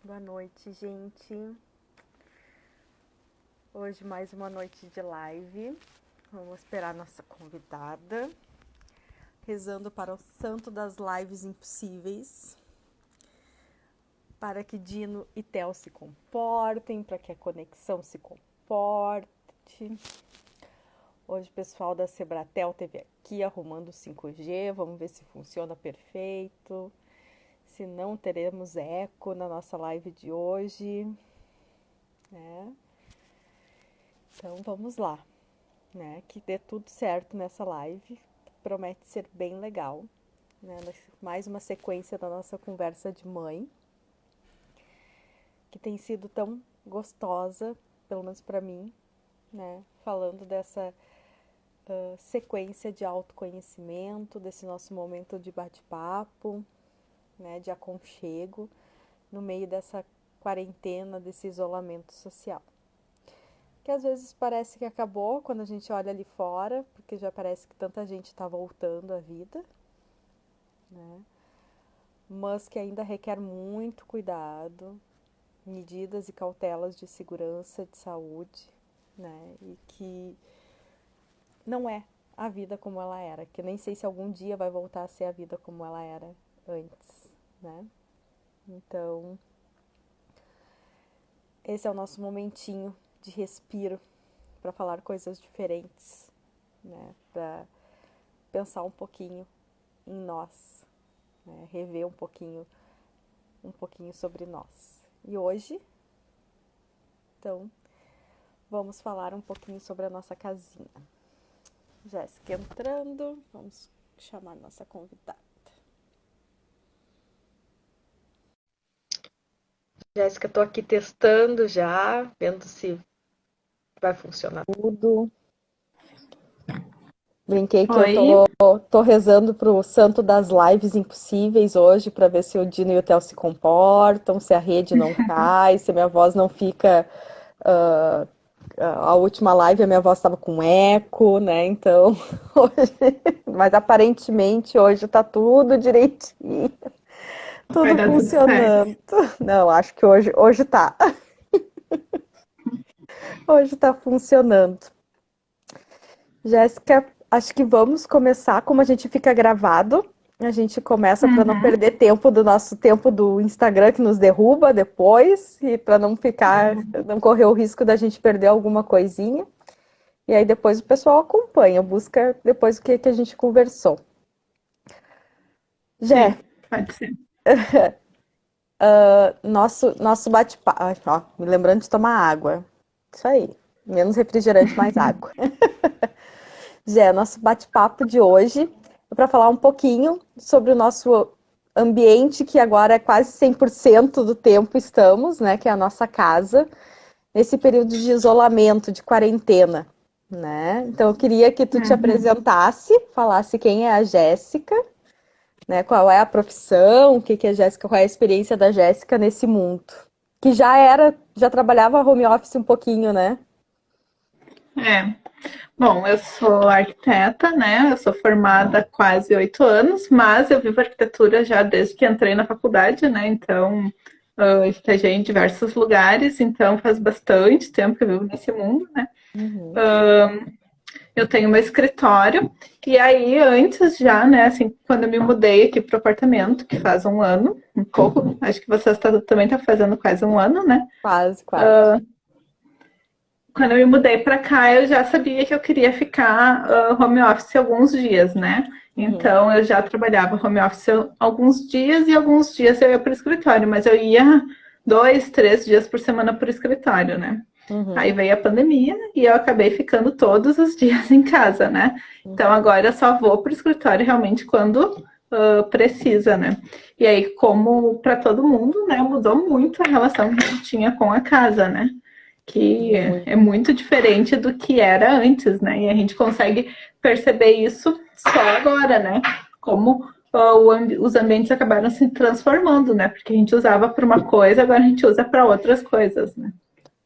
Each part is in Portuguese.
Boa noite, gente. Hoje mais uma noite de live. Vamos esperar nossa convidada. Rezando para o santo das lives impossíveis. Para que Dino e Theo se comportem, para que a conexão se comporte. Hoje o pessoal da Sebratel esteve aqui arrumando o 5G. Vamos ver se funciona perfeito. Se não, teremos eco na nossa live de hoje. Então vamos lá, né? Que dê tudo certo nessa live, que promete ser bem legal, né? Mais uma sequência da nossa conversa de mãe, que tem sido tão gostosa, pelo menos para mim, né? Falando dessa sequência de autoconhecimento, desse nosso momento de bate-papo, né? De aconchego, no meio dessa quarentena, desse isolamento social. Que às vezes parece que acabou quando a gente olha ali fora, porque já parece que tanta gente está voltando à vida, né? Mas que ainda requer muito cuidado, medidas e cautelas de segurança, de saúde, né? E que não é a vida como ela era, que eu nem sei se algum dia vai voltar a ser a vida como ela era antes, né? Então, esse é o nosso momentinho de respiro para falar coisas diferentes, né? Para pensar um pouquinho em nós, né? Rever um pouquinho sobre nós. E hoje, então, vamos falar um pouquinho sobre a nossa casinha. Jéssica entrando, vamos chamar a nossa convidada. Jéssica, estou aqui testando já, vendo se vai funcionar tudo. Brinquei que eu Oi, tô rezando pro santo das lives impossíveis hoje para ver se o Dino e o Theo se comportam, se a rede não cai, se a minha voz não fica. ah, a última live a minha voz estava com eco, né? Então, mas aparentemente hoje tá tudo direitinho, vai tudo dar tudo certo. funcionando. Não, acho que hoje tá. Hoje tá funcionando. Jéssica, acho que vamos começar como a gente fica gravado. A gente começa para não Uhum. perder tempo do nosso tempo do Instagram que nos derruba depois e para não correr o risco da gente perder alguma coisinha. E aí depois o pessoal acompanha, busca depois o que a gente conversou. Jé, Sim, pode ser. nosso bate-papo. Ó, me lembrando de tomar água. Isso aí. Menos refrigerante, mais água. Jé, nosso bate-papo de hoje é para falar um pouquinho sobre o nosso ambiente, que agora é quase 100% do tempo estamos, né? Que é a nossa casa, nesse período de isolamento, de quarentena, né? Então eu queria que tu te Uhum. apresentasse, falasse quem é a Jéssica, né? Qual é a profissão, o que que é a Jéssica, qual é a experiência da Jéssica nesse mundo. Que já trabalhava home office um pouquinho, né? É. Bom, eu sou arquiteta, né? Eu sou formada há quase 8 anos, mas eu vivo arquitetura já desde que entrei na faculdade, né? Então, estagiei em diversos lugares, então faz bastante tempo que eu vivo nesse mundo, né? Uhum. Eu tenho meu escritório, e aí antes já, né, assim, quando eu me mudei aqui pro apartamento, que faz um ano, um pouco, acho que você também tá fazendo quase um ano, né? Quase, quase. Quando eu me mudei para cá, eu já sabia que eu queria ficar home office alguns dias, né? Uhum. Então eu já trabalhava home office alguns dias e alguns dias eu ia para o escritório, mas eu ia 2, 3 dias por semana para o escritório, né? Aí Uhum. veio a pandemia e eu acabei ficando todos os dias em casa, né? Então Uhum. agora eu só vou para o escritório realmente quando precisa, né? E aí, como para todo mundo, né, mudou muito a relação que a gente tinha com a casa, né? Que é Muito. muito diferente do que era antes, né? E a gente consegue perceber isso só agora, né? Como os ambientes acabaram se transformando, né? Porque a gente usava para uma coisa, agora a gente usa para outras coisas, né?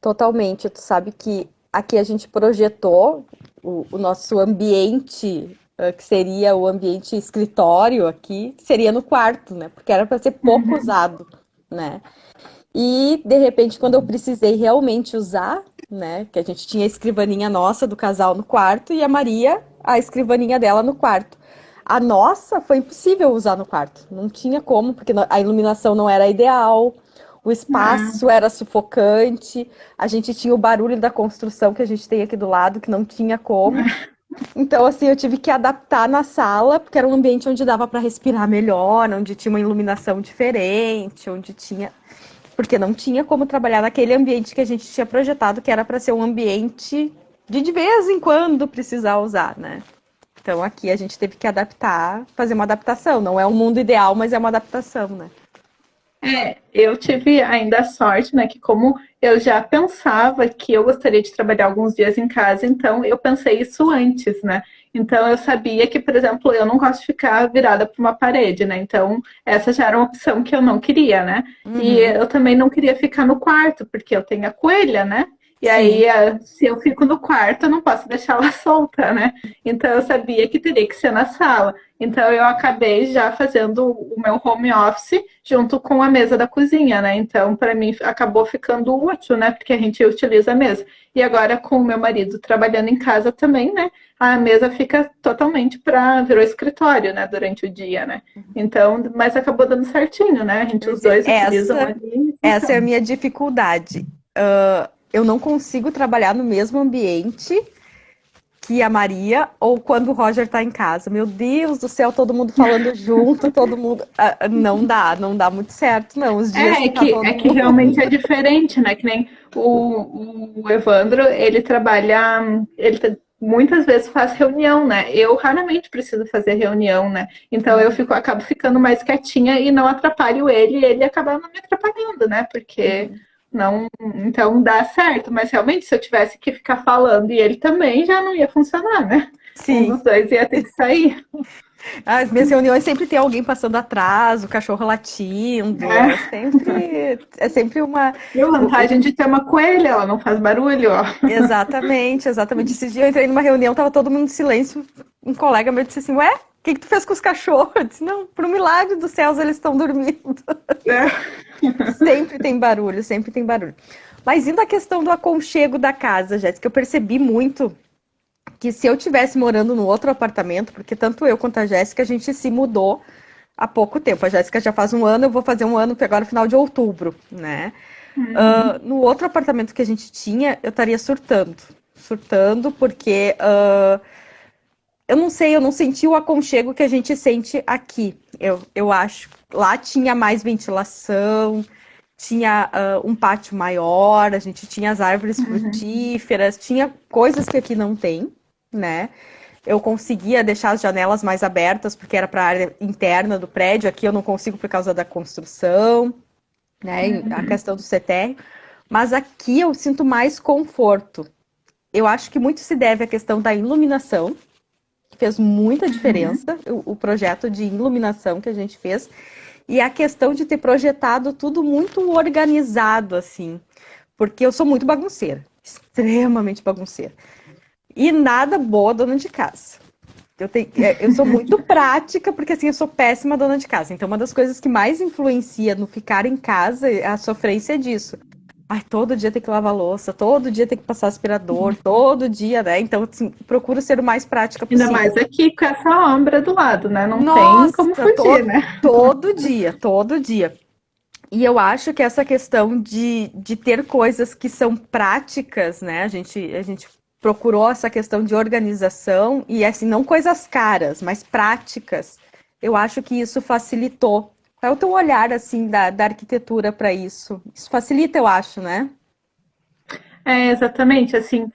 Totalmente. Tu sabe que aqui a gente projetou o nosso ambiente, que seria o ambiente escritório aqui, seria no quarto, né? Porque era para ser pouco Uhum. usado, né? E, de repente, quando eu precisei realmente usar, né? Que a gente tinha a escrivaninha nossa do casal no quarto e a Maria, a escrivaninha dela no quarto. A nossa foi impossível usar no quarto. Não tinha como, porque a iluminação não era ideal, o Ah, espaço era sufocante, a gente tinha o barulho da construção que a gente tem aqui do lado, que não tinha como. Então, assim, eu tive que adaptar na sala, porque era um ambiente onde dava para respirar melhor, onde tinha uma iluminação diferente, onde tinha. Porque não tinha como trabalhar naquele ambiente que a gente tinha projetado, que era para ser um ambiente de vez em quando precisar usar, né? Então aqui a gente teve que adaptar, fazer uma adaptação. Não é um mundo ideal, mas é uma adaptação, né? eu tive ainda a sorte, né, que como eu já pensava que eu gostaria de trabalhar alguns dias em casa, então eu pensei isso antes, né? Então eu sabia que, por exemplo, eu não gosto de ficar virada para uma parede, né? Então essa já era uma opção que eu não queria, né? E Uhum. eu também não queria ficar no quarto, porque eu tenho a coelha, né? E Sim. aí, se eu fico no quarto, eu não posso deixar ela solta, né? Então eu sabia que teria que ser na sala. Então eu acabei já fazendo o meu home office junto com a mesa da cozinha, né? Então para mim acabou ficando útil, né? Porque a gente utiliza a mesa. E agora com o meu marido trabalhando em casa também, né? A mesa fica totalmente para virou escritório, né? Durante o dia, né? Então, mas acabou dando certinho, né? A gente Quer os dizer, dois utilizam ali e essa é a funciona. minha dificuldade. Eu não consigo trabalhar no mesmo ambiente que a Maria ou quando o Roger tá em casa. Meu Deus do céu, todo mundo falando junto, todo mundo. Não dá muito certo, não. Os dias que tá todo É que mundo. realmente é diferente, né? Que nem o Evandro, ele trabalha, muitas vezes faz reunião, né? Eu raramente preciso fazer reunião, né? Então eu Uhum, acabo ficando mais quietinha e não atrapalho ele, e ele acaba não me atrapalhando, né? Porque uhum. não, então dá certo, mas realmente se eu tivesse que ficar falando e ele também já não ia funcionar, né? Um Sim. dos dois ia ter que sair. As minhas reuniões sempre tem alguém passando atrás, o cachorro latindo, É. é sempre uma. E a vantagem de ter uma coelha, ela não faz barulho, ó. Exatamente, exatamente. Esses dias eu entrei numa reunião, tava todo mundo em silêncio. Um colega meu disse assim: Ué, o que tu fez com os cachorros? Eu disse: Não, por um milagre dos céus, eles estão dormindo. É. Sempre tem barulho, sempre tem barulho. Mas indo à questão do aconchego da casa, Jéssica, eu percebi muito que se eu tivesse morando no outro apartamento, porque tanto eu quanto a Jéssica, a gente se mudou há pouco tempo. A Jéssica já faz um ano, eu vou fazer um ano agora no final de outubro, né? No outro apartamento que a gente tinha, eu estaria surtando. Surtando, porque eu não sei, eu não senti o aconchego que a gente sente aqui. Eu acho. Lá tinha mais ventilação, tinha um pátio maior, a gente tinha as árvores frutíferas, tinha coisas que aqui não tem, né? Eu conseguia deixar as janelas mais abertas porque era para a área interna do prédio. Aqui eu não consigo por causa da construção, né? A questão do CTR. Mas aqui eu sinto mais conforto. Eu acho que muito se deve à questão da iluminação, que fez muita diferença, o projeto de iluminação que a gente fez, e a questão de ter projetado tudo muito organizado, assim, porque eu sou muito bagunceira, extremamente bagunceira. E nada boa dona de casa. Eu sou muito prática, porque assim, eu sou péssima dona de casa. Então, uma das coisas que mais influencia no ficar em casa é a sofrência disso. Ai, todo dia tem que lavar louça, todo dia tem que passar aspirador, todo dia, né? Então, assim, procuro ser o mais prática Ainda possível. mais aqui com essa ombra do lado, né? Não tem como Nossa, fugir, né? todo dia, todo dia. E eu acho que essa questão de ter coisas que são práticas, né? A gente procurou essa questão de organização e, assim, não coisas caras, mas práticas. Eu acho que isso facilitou. Qual é o teu olhar, assim, da arquitetura para isso? Isso facilita, eu acho, né? É exatamente assim.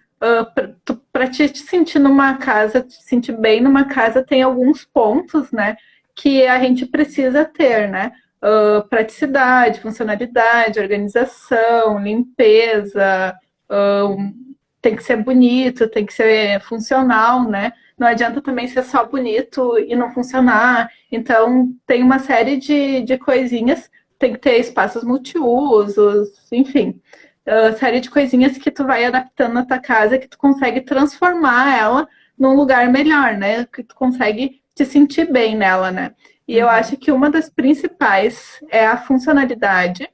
Para te sentir numa casa, te sentir bem numa casa, tem alguns pontos, né, que a gente precisa ter, né? Praticidade, funcionalidade, organização, limpeza, tem que ser bonito, tem que ser funcional, né? Não adianta também ser só bonito e não funcionar. Então, tem uma série de coisinhas, tem que ter espaços multiusos, enfim. Série de coisinhas que tu vai adaptando na tua casa, que tu consegue transformar ela num lugar melhor, né? Que tu consegue te sentir bem nela, né? E eu Uhum. acho que uma das principais é a funcionalidade,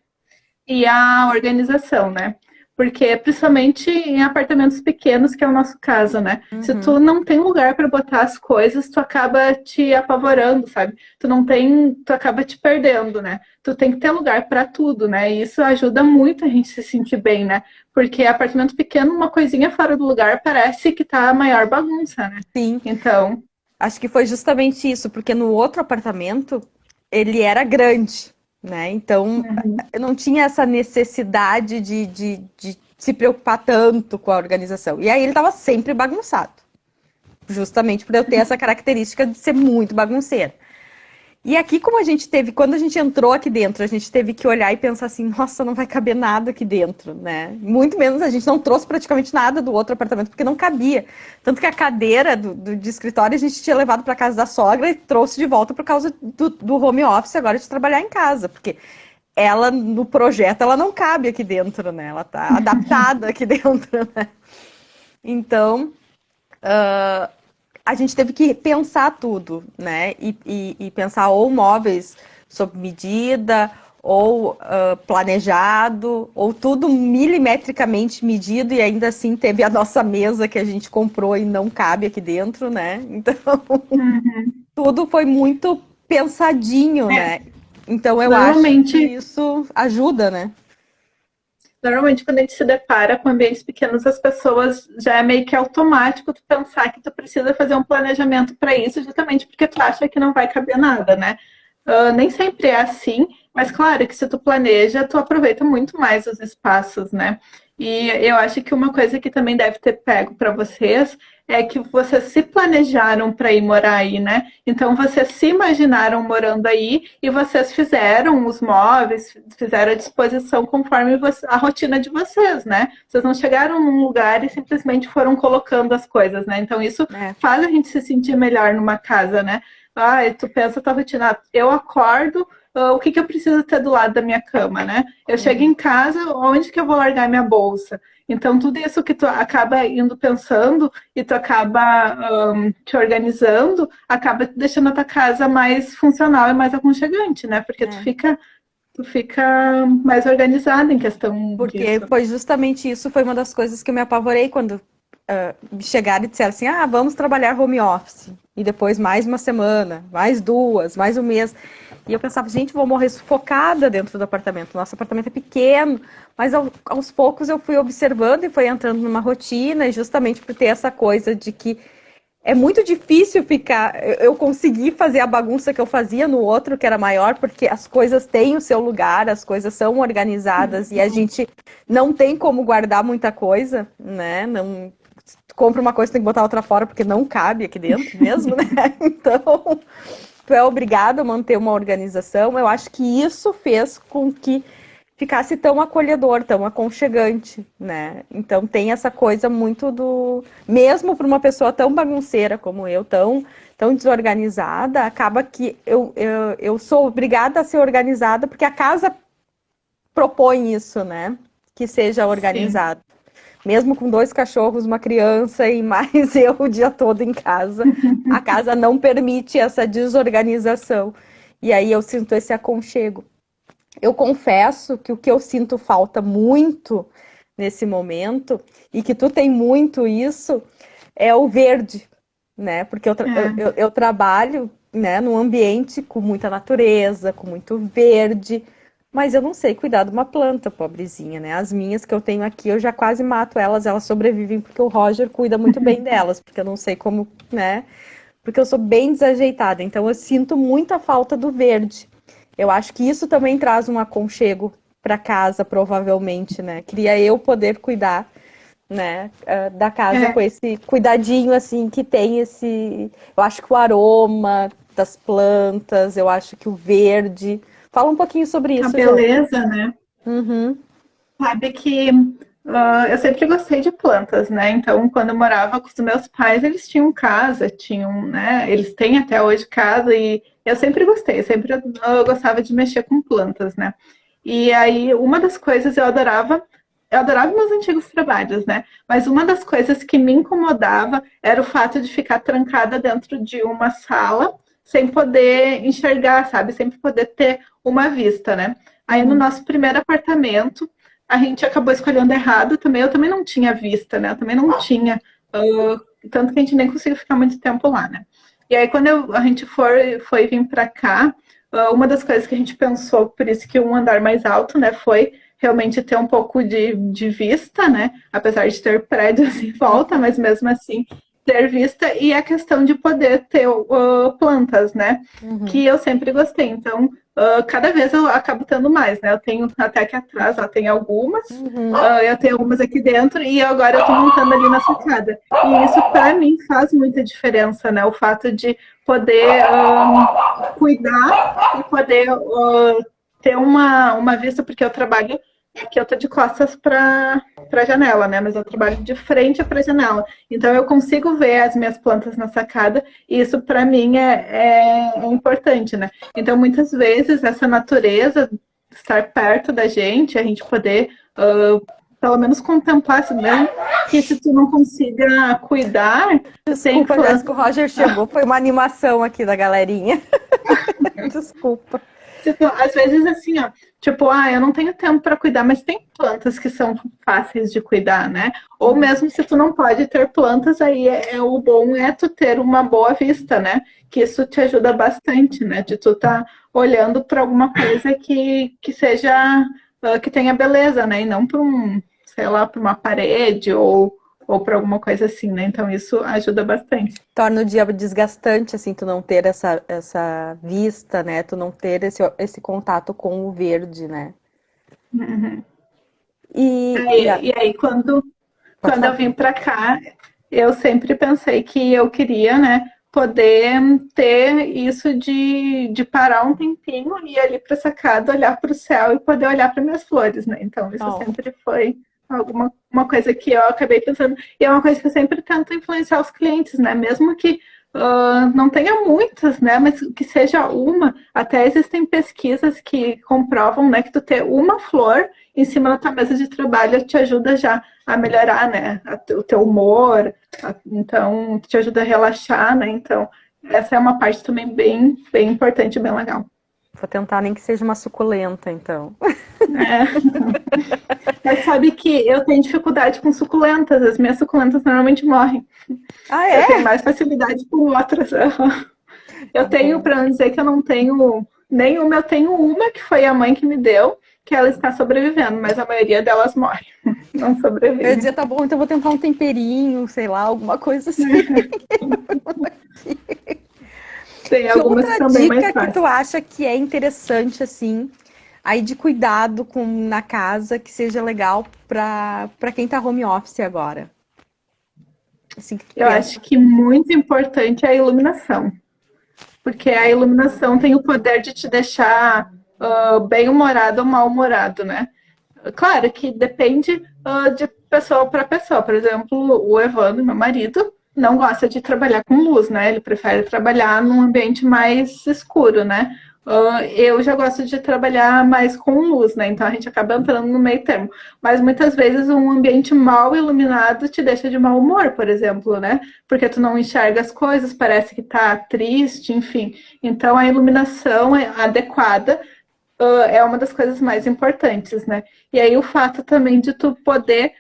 e a organização, né? Porque, principalmente em apartamentos pequenos, que é o nosso caso, né? Se Uhum. tu não tem lugar para botar as coisas, tu acaba te apavorando, sabe? Tu não tem, tu acaba te perdendo, né? Tu tem que ter lugar para tudo, né? E isso ajuda muito a gente se sentir bem, né? Porque apartamento pequeno, uma coisinha fora do lugar, parece que tá a maior bagunça, né? Sim, Então, acho que foi justamente isso, porque no outro apartamento ele era grande, né? Então uhum, eu não tinha essa necessidade de se preocupar tanto com a organização. E aí ele estava sempre bagunçado, justamente por eu ter essa característica de ser muito bagunceira. E aqui, como a gente teve, quando a gente entrou aqui dentro, a gente teve que olhar e pensar assim, nossa, não vai caber nada aqui dentro, né? Muito menos, a gente não trouxe praticamente nada do outro apartamento, porque não cabia. Tanto que a cadeira de escritório a gente tinha levado para casa da sogra e trouxe de volta por causa do home office agora de trabalhar em casa, porque ela, no projeto, ela não cabe aqui dentro, né? Ela tá adaptada aqui dentro, né? Então, a gente teve que pensar tudo, né? E pensar ou móveis sob medida, ou planejado, ou tudo milimetricamente medido, e ainda assim teve a nossa mesa que a gente comprou e não cabe aqui dentro, né? Então, uhum. tudo foi muito pensadinho, É, né? Então eu acho que normalmente isso ajuda, né? Normalmente, quando a gente se depara com ambientes pequenos, as pessoas já é meio que automático tu pensar que tu precisa fazer um planejamento para isso, justamente porque tu acha que não vai caber nada, né? Nem sempre é assim, mas claro que se tu planeja, tu aproveita muito mais os espaços, né? E eu acho que uma coisa que também deve ter pego para vocês é que vocês se planejaram para ir morar aí, né? Então vocês se imaginaram morando aí e vocês fizeram os móveis, fizeram a disposição conforme a rotina de vocês, né? Vocês não chegaram num lugar e simplesmente foram colocando as coisas, né? Então isso É. faz a gente se sentir melhor numa casa, né? Ah, tu pensa a tua rotina, eu acordo, o que, que eu preciso ter do lado da minha cama, né? Eu chego Uhum. em casa, onde que eu vou largar minha bolsa? Então, tudo isso que tu acaba indo pensando e tu acaba te organizando, acaba deixando a tua casa mais funcional e mais aconchegante, né? Porque É. tu fica mais organizada em questão Porque disso. foi justamente isso, foi uma das coisas que eu me apavorei quando me chegaram e disseram assim, ah, vamos trabalhar home office. E depois mais uma semana, mais duas, mais um mês. E eu pensava, gente, vou morrer sufocada dentro do apartamento. Nosso apartamento é pequeno, mas aos poucos eu fui observando e foi entrando numa rotina, e justamente por ter essa coisa de que é muito difícil ficar. Eu consegui fazer a bagunça que eu fazia no outro, que era maior, porque as coisas têm o seu lugar, as coisas são organizadas e a gente não tem como guardar muita coisa, né? Não compra uma coisa tem que botar outra fora porque não cabe aqui dentro mesmo, né? Então, tu é obrigado a manter uma organização. Eu acho que isso fez com que ficasse tão acolhedor, tão aconchegante, né? Então tem essa coisa muito do... Mesmo para uma pessoa tão bagunceira como eu, tão desorganizada, acaba que eu sou obrigada a ser organizada porque a casa propõe isso, né? Que seja Sim. organizado. Mesmo com dois cachorros, uma criança e mais eu o dia todo em casa, a casa não permite essa desorganização. E aí eu sinto esse aconchego. Eu confesso que o que eu sinto falta muito nesse momento, e que tu tem muito isso, é o verde, né? Porque É. eu trabalho, né, num ambiente com muita natureza, com muito verde, mas eu não sei cuidar de uma planta, pobrezinha, né? As minhas que eu tenho aqui, eu já quase mato elas, elas sobrevivem porque o Roger cuida muito bem delas, porque eu não sei como, né? Porque eu sou bem desajeitada, então eu sinto muita falta do verde. Eu acho que isso também traz um aconchego para casa, provavelmente, né? Queria eu poder cuidar, né, da casa com É, esse cuidadinho assim que tem esse, eu acho que o aroma das plantas, eu acho que o verde. Fala um pouquinho sobre a isso, Jô. beleza, né? Uhum. Sabe que eu sempre gostei de plantas, né? Então, quando eu morava com os meus pais, eles tinham casa, tinham, né? Eles têm até hoje casa e eu sempre gostei, sempre eu gostava de mexer com plantas, né? E aí, uma das coisas eu adorava meus antigos trabalhos, né? Mas uma das coisas que me incomodava era o fato de ficar trancada dentro de uma sala sem poder enxergar, sabe? Sem poder ter uma vista, né? Aí no nosso primeiro apartamento, a gente acabou escolhendo errado também. Eu também não tinha vista, né? Eu também não tinha. Tanto que a gente nem conseguiu ficar muito tempo lá, né? E aí, quando a gente foi vir para cá, uma das coisas que a gente pensou, por isso que um andar mais alto, né, foi realmente ter um pouco de vista, né? Apesar de ter prédios em volta, mas mesmo assim ter vista e a questão de poder ter plantas, né? Que eu sempre gostei. Então, cada vez eu acabo tendo mais, né? Eu tenho até aqui atrás, ó, tem algumas, eu tenho algumas aqui dentro e agora eu tô montando ali na sacada. E isso para mim faz muita diferença, né? O fato de poder cuidar e poder ter uma vista, porque eu trabalho aqui, eu tô de costas para a janela, né? Mas eu trabalho de frente para a janela. Então eu consigo ver as minhas plantas na sacada e isso para mim é importante, né? Então muitas vezes essa natureza estar perto da gente, a gente poder pelo menos contemplar, se mesmo que se tu não consiga cuidar, Desculpa, Jéssica, o Roger chegou, foi uma animação aqui da galerinha. Desculpa. Às vezes assim, ó, tipo, eu não tenho tempo para cuidar, mas tem plantas que são fáceis de cuidar, né? Ou mesmo se tu não pode ter plantas, aí o bom é tu ter uma boa vista, né? Que isso te ajuda bastante, né? De tu tá olhando para alguma coisa que seja, que tenha beleza, né? E não para sei lá, para uma parede ou para alguma coisa assim, né? Então isso ajuda bastante. Torna o dia desgastante, assim, tu não ter essa vista, né? Tu não ter esse contato com o verde, né? E aí, quando eu vim para cá, eu sempre pensei que eu queria, né, poder ter isso de parar um tempinho e ir ali para a sacada, olhar para o céu e poder olhar para minhas flores, né? Então isso sempre foi uma coisa que eu acabei pensando. E é uma coisa que eu sempre tento influenciar os clientes, né? Mesmo que não tenha muitas, né? Mas que seja uma. Até existem pesquisas que comprovam, né, que tu ter uma flor em cima da tua mesa de trabalho te ajuda já a melhorar, né? O teu humor, então te ajuda a relaxar, né? Então essa é uma parte também bem importante, bem legal. Vou tentar nem que seja uma suculenta, então. Mas sabe que eu tenho dificuldade com suculentas. As minhas suculentas normalmente morrem. Ah, é? Eu tenho mais facilidade com outras. Eu tenho, para não dizer que eu não tenho nenhuma, eu tenho uma que foi a mãe que me deu, que ela está sobrevivendo, mas a maioria delas morre. Não sobrevive. Eu ia dizer, tá bom, então eu vou tentar um temperinho, sei lá, alguma coisa assim. Tem algumas que são bem mais fáceis. Que tu acha que é interessante, assim, aí de cuidado na casa, que seja legal para quem tá home office agora? Assim, eu acho que muito importante é a iluminação. Porque a iluminação tem o poder de te deixar bem-humorado ou mal-humorado, né? Claro que depende de pessoa para pessoa. Por exemplo, o Evandro, meu marido, não gosta de trabalhar com luz, né? Ele prefere trabalhar num ambiente mais escuro, né? Eu já gosto de trabalhar mais com luz, né? Então a gente acaba entrando no meio termo. Mas muitas vezes um ambiente mal iluminado te deixa de mau humor, por exemplo, né? Porque tu não enxerga as coisas, parece que tá triste, enfim. Então a iluminação adequada é uma das coisas mais importantes, né? E aí o fato também de tu poder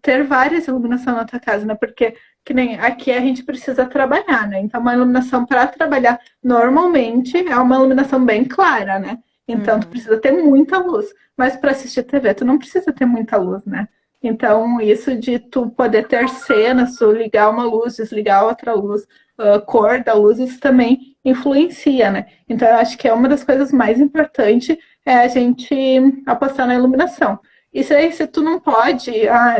ter várias iluminações na tua casa, né? Porque que nem aqui a gente precisa trabalhar, né? Então uma iluminação para trabalhar normalmente é uma iluminação bem clara, né? Então tu precisa ter muita luz. Mas para assistir TV tu não precisa ter muita luz, né? Então isso de tu poder ter cenas, tu ligar uma luz, desligar outra luz, cor da luz, isso também influencia, né? Então eu acho que é uma das coisas mais importantes é a gente apostar na iluminação. Isso aí, se tu não pode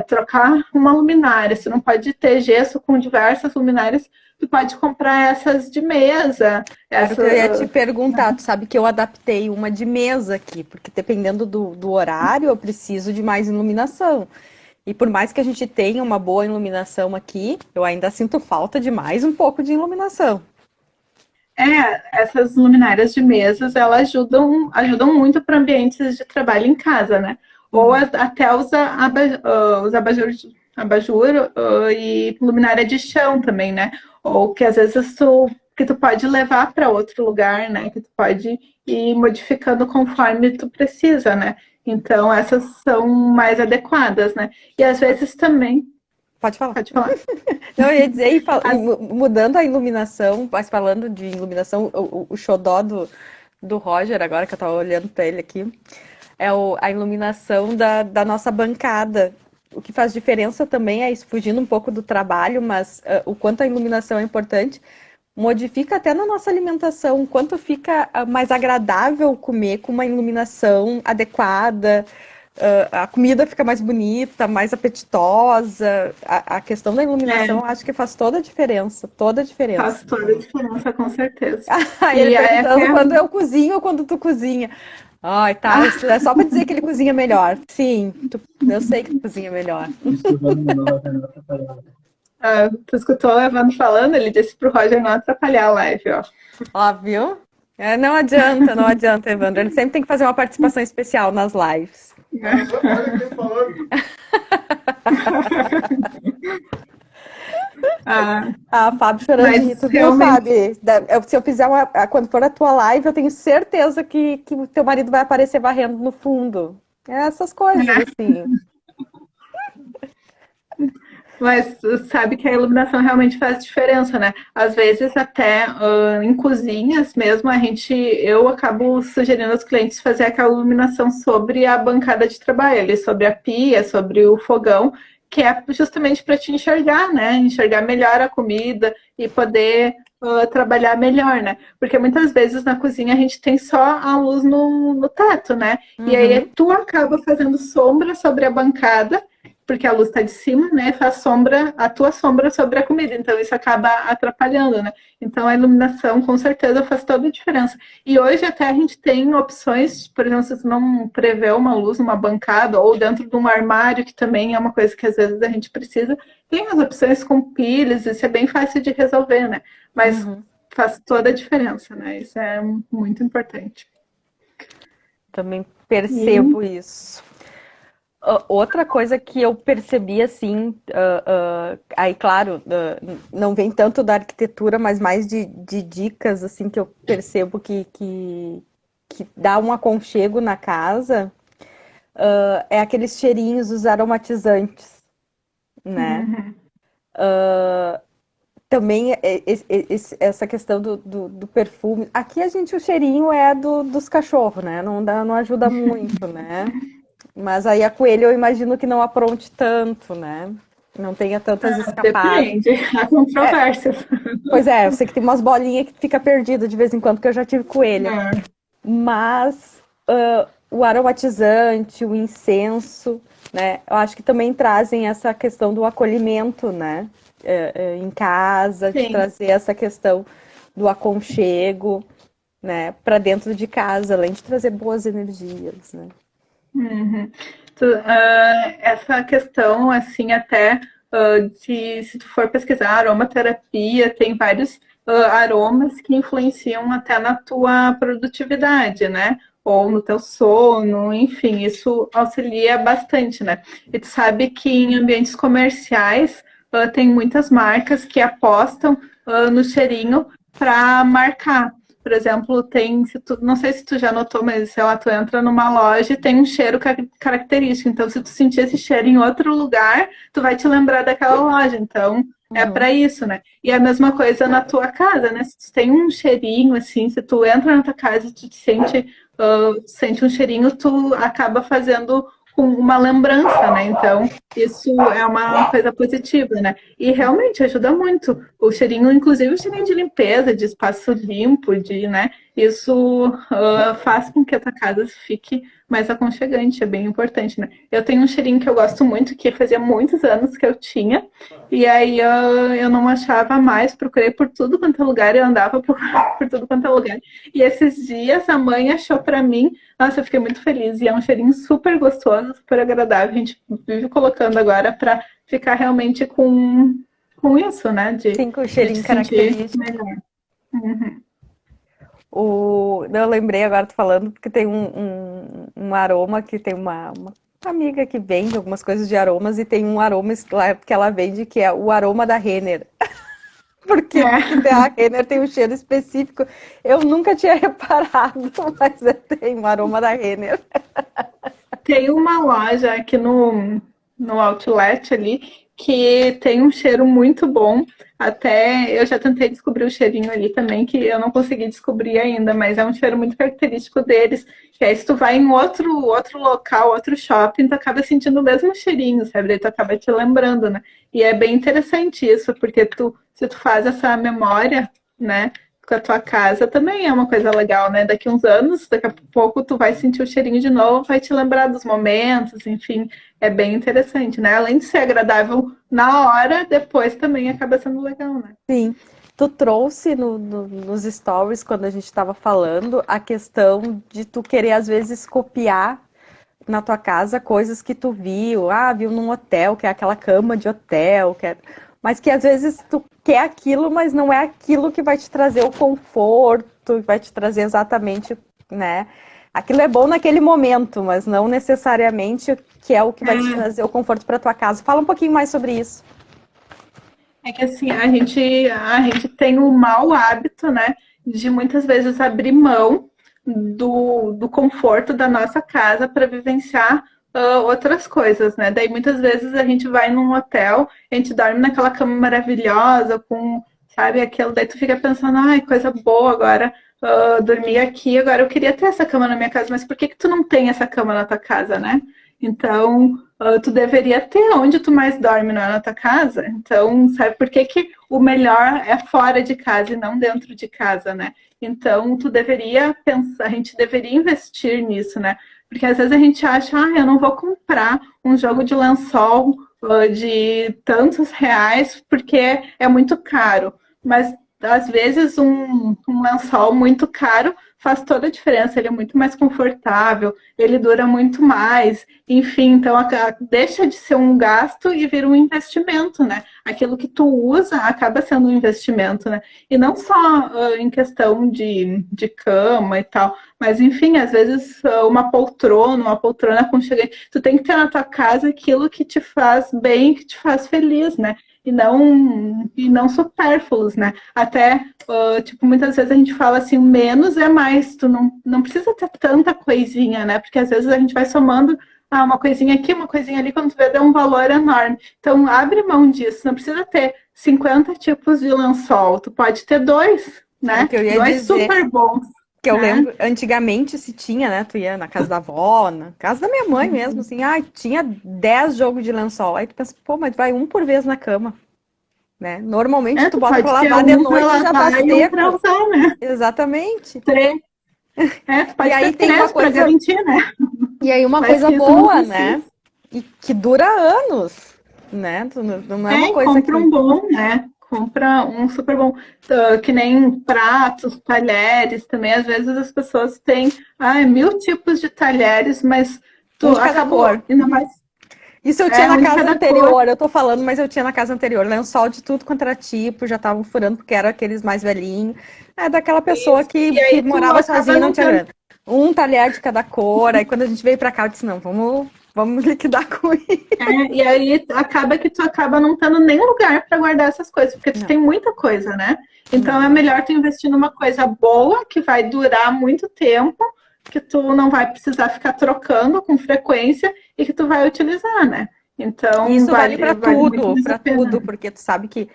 trocar uma luminária, se não pode ter gesso com diversas luminárias, tu pode comprar essas de mesa. Eu ia te perguntar, tu sabe que eu adaptei uma de mesa aqui, porque dependendo do horário, eu preciso de mais iluminação. E por mais que a gente tenha uma boa iluminação aqui, eu ainda sinto falta de mais um pouco de iluminação. Essas luminárias de mesas, elas ajudam muito para ambientes de trabalho em casa, né? Ou até os abajur e luminária de chão também, né? Ou que às vezes tu que tu pode levar para outro lugar, né? Que tu pode ir modificando conforme tu precisa, né? Então, essas são mais adequadas, né? E às vezes também. Pode falar. Pode falar. Não, eu ia dizer, As... mudando a iluminação, mas falando de iluminação, o xodó do Roger, agora que eu tava olhando para ele aqui, é a iluminação da nossa bancada. O que faz diferença também é isso, fugindo um pouco do trabalho, mas o quanto a iluminação é importante, modifica até na nossa alimentação, o quanto fica mais agradável comer com uma iluminação adequada, a comida fica mais bonita, mais apetitosa. A questão da iluminação, eu acho que faz toda a diferença, toda a diferença. Faz toda a diferença, com certeza. Ele perguntando quando eu cozinho ou quando tu cozinha. Ai, tá, é só pra dizer que ele cozinha melhor. Sim, eu sei que tu cozinha melhor. Tu escutou o Evandro falando? Ele disse pro Roger não atrapalhar a live, ó. Ó, viu? Não adianta, Evandro. Ele sempre tem que fazer uma participação especial nas lives. Olha quem falando. Fábio chorando, tu viu, Fábio? Se eu fizer quando for a tua live, eu tenho certeza que o teu marido vai aparecer varrendo no fundo. Essas coisas, assim. Mas sabe que a iluminação realmente faz diferença, né? Às vezes até em cozinhas mesmo, eu acabo sugerindo aos clientes fazer aquela iluminação sobre a bancada de trabalho, ali, sobre a pia, sobre o fogão, que é justamente para te enxergar, né? Enxergar melhor a comida e poder trabalhar melhor, né? Porque muitas vezes na cozinha a gente tem só a luz no teto, né? E aí tu acaba fazendo sombra sobre a bancada, porque a luz está de cima, né? Faz sombra, a tua sombra sobre a comida. Então isso acaba atrapalhando, né? Então a iluminação com certeza faz toda a diferença. E hoje até a gente tem opções, por exemplo, se tu não prevê uma luz numa bancada ou dentro de um armário, que também é uma coisa que às vezes a gente precisa, tem as opções com pilhas, isso é bem fácil de resolver, né? Mas faz toda a diferença, né? Isso é muito importante. Também percebo isso. Outra coisa que eu percebi, assim, aí, claro, não vem tanto da arquitetura, mas mais de dicas, assim, que eu percebo que dá um aconchego na casa, é aqueles cheirinhos, os aromatizantes, né? Também essa questão do perfume. Aqui o cheirinho é dos cachorros, né? Não ajuda muito, né? Mas aí a coelha eu imagino que não apronte tanto, né? Não tenha tantas escapadas. Depende, há controvérsias. Pois é, eu sei que tem umas bolinhas que fica perdida de vez em quando, que eu já tive coelha. Mas o aromatizante, o incenso, né? Eu acho que também trazem essa questão do acolhimento, né? Em casa, de trazer essa questão do aconchego, né? Para dentro de casa, além de trazer boas energias, né? Essa questão, assim, até se tu for pesquisar aromaterapia, tem vários aromas que influenciam até na tua produtividade, né? Ou no teu sono, enfim, isso auxilia bastante, né? E tu sabe que em ambientes comerciais tem muitas marcas que apostam no cheirinho para marcar. Por exemplo, não sei se tu já notou, mas sei lá, tu entra numa loja e tem um cheiro característico. Então, se tu sentir esse cheiro em outro lugar, tu vai te lembrar daquela loja. Então, é para isso, né? E a mesma coisa na tua casa, né? Se tu tem um cheirinho, assim, se tu entra na tua casa e tu te sente um cheirinho, tu acaba fazendo com uma lembrança, né? Então, isso é uma coisa positiva, né? E realmente ajuda muito. O cheirinho, inclusive o cheirinho de limpeza, de espaço limpo, né? Isso faz com que a tua casa fique mais aconchegante, é bem importante, né? Eu tenho um cheirinho que eu gosto muito, que fazia muitos anos que eu tinha, e aí eu não achava mais, procurei por tudo quanto é lugar, eu andava por tudo quanto é lugar. E esses dias a mãe achou para mim, nossa, eu fiquei muito feliz, e é um cheirinho super gostoso, super agradável, a gente vive colocando agora para ficar realmente com isso, né? Sim, com o cheirinho característico. Eu lembrei agora, tô falando, porque tem um aroma que tem uma amiga que vende algumas coisas de aromas e tem um aroma que ela vende que é o aroma da Renner. Porque a Renner tem um cheiro específico. Eu nunca tinha reparado, mas tem um aroma da Renner. Tem uma loja aqui no Outlet ali que tem um cheiro muito bom. Até eu já tentei descobrir o cheirinho ali também, que eu não consegui descobrir ainda, mas é um cheiro muito característico deles. Que aí se tu vai em outro local, outro shopping, tu acaba sentindo o mesmo cheirinho, sabe? Daí tu acaba te lembrando, né? E é bem interessante isso, porque se tu faz essa memória, né, com a tua casa, também é uma coisa legal, né? Daqui uns anos, daqui a pouco tu vai sentir o cheirinho de novo, vai te lembrar dos momentos, enfim, é bem interessante, né? Além de ser agradável na hora, depois também acaba sendo legal, né? Sim. Tu trouxe nos stories, quando a gente estava falando, a questão de tu querer, às vezes, copiar na tua casa coisas que tu viu num hotel, que é aquela cama de hotel, mas que às vezes tu quer aquilo, mas não é aquilo que vai te trazer o conforto, vai te trazer exatamente, né? Aquilo é bom naquele momento, mas não necessariamente que é o que vai te trazer o conforto para tua casa. Fala um pouquinho mais sobre isso. É que assim, a gente tem o mau hábito, né, de muitas vezes abrir mão do conforto da nossa casa para vivenciar outras coisas, né? Daí muitas vezes a gente vai num hotel, a gente dorme naquela cama maravilhosa, com, sabe, aquilo, daí tu fica pensando, ai, coisa boa agora, dormir aqui, agora eu queria ter essa cama na minha casa, mas por que que tu não tem essa cama na tua casa, né? Então, tu deveria ter onde tu mais dorme, não é na tua casa? Então, sabe por que que o melhor é fora de casa e não dentro de casa, né? Então, tu deveria pensar, a gente deveria investir nisso, né? Porque às vezes a gente acha, eu não vou comprar um jogo de lençol de tantos reais porque é muito caro. Mas às vezes um lençol muito caro faz toda a diferença, ele é muito mais confortável, ele dura muito mais, enfim, então deixa de ser um gasto e vira um investimento, né? Aquilo que tu usa acaba sendo um investimento, né? E não só em questão de cama e tal, mas enfim, às vezes uma poltrona aconchegante, tu tem que ter na tua casa aquilo que te faz bem, que te faz feliz, né? E não supérfluos, né? Até, tipo, muitas vezes a gente fala assim, menos é mais, tu não precisa ter tanta coisinha, né? Porque às vezes a gente vai somando uma coisinha aqui, uma coisinha ali, quando tu vê, dá um valor enorme. Então, abre mão disso, não precisa ter 50 tipos de lençol, tu pode ter dois, né? Que eu ia Dois dizer... super bons. Que eu lembro, antigamente se tinha, né? Tu ia na casa da avó, na casa da minha mãe mesmo, assim, tinha 10 jogos de lençol. Aí tu pensa, pô, mas vai um por vez na cama, né? Normalmente tu bota pra lavar de noite e já tá seco. Pra usar, né? Exatamente. Três. Tu pode E aí ter tem uma três pra coisa... garantir, né? E aí uma Mas coisa que isso boa, não né? precisa. E que dura anos, né? Não é uma coisa compra que... um bom, né? Compra um super bom. Que nem pratos, talheres também. Às vezes as pessoas têm 1000 tipos de talheres, mas tu Um de cada acabou. cor. Ainda mais. Isso eu tinha Um na de casa cada anterior, cor. eu tô falando, mas eu tinha na casa anterior. Lençol de tudo quanto era tipo, já estavam furando, porque eram aqueles mais velhinhos. É daquela pessoa Isso. que E aí tu morava sozinha acaba e não não tinha tendo. grana. Um talher de cada cor, aí quando a gente veio pra cá, eu disse, não, vamos liquidar com isso. E aí acaba que tu acaba não tendo nem lugar para guardar essas coisas, porque tu Não. tem muita coisa, né? Então Não. é melhor tu investir numa coisa boa, que vai durar muito tempo, que tu não vai precisar ficar trocando com frequência e que tu vai utilizar, né? E Então isso vale pra vale muito tudo, mais a pena. porque tu sabe que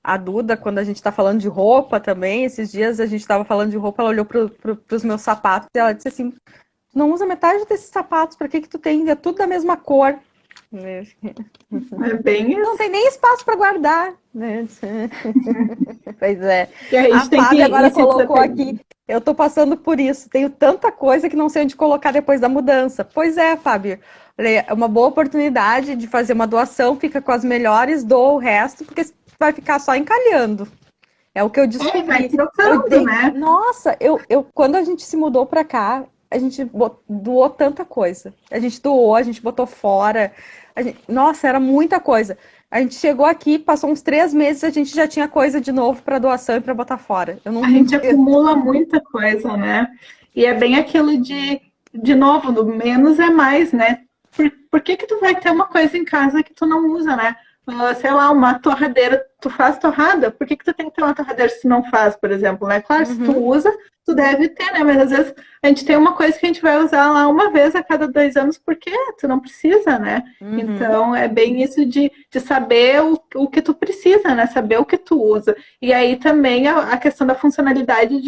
a Duda, quando a gente tá falando de roupa também, esses dias a gente tava falando de roupa, ela olhou pros meus sapatos e ela disse assim, não usa metade desses sapatos, pra que tu tem? É tudo da mesma cor. É bem Não tem isso. nem espaço para guardar, né? Pois é. E a A gente tem que Fábia agora ir se colocou desapegando. aqui. Eu tô passando por isso. Tenho tanta coisa que não sei onde colocar depois da mudança. Pois é, Fábio. É uma boa oportunidade de fazer uma doação, fica com as melhores, doa o resto, porque vai ficar só encalhando. É o que eu Vai descobri. trocando, né? Nossa, quando a gente se mudou pra cá, a gente doou tanta coisa. A gente doou, a gente botou fora. Nossa, era muita coisa. A gente chegou aqui, passou uns 3 meses, a gente já tinha coisa de novo para doação e para botar fora. Eu não A gente entendo. acumula muita coisa, né? E é bem aquilo de novo, do menos é mais, né? Por que que tu vai ter uma coisa em casa que tu não usa, né? sei lá, uma torradeira, tu faz torrada? Por que que tu tem que ter uma torradeira se tu não faz, por exemplo, né? Claro, se tu usa, tu deve ter, né? Mas às vezes a gente tem uma coisa que a gente vai usar lá uma vez a cada 2 anos, porque tu não precisa, né? Então é bem isso de saber o que tu precisa, né? Saber o que tu usa. E aí também a questão da funcionalidade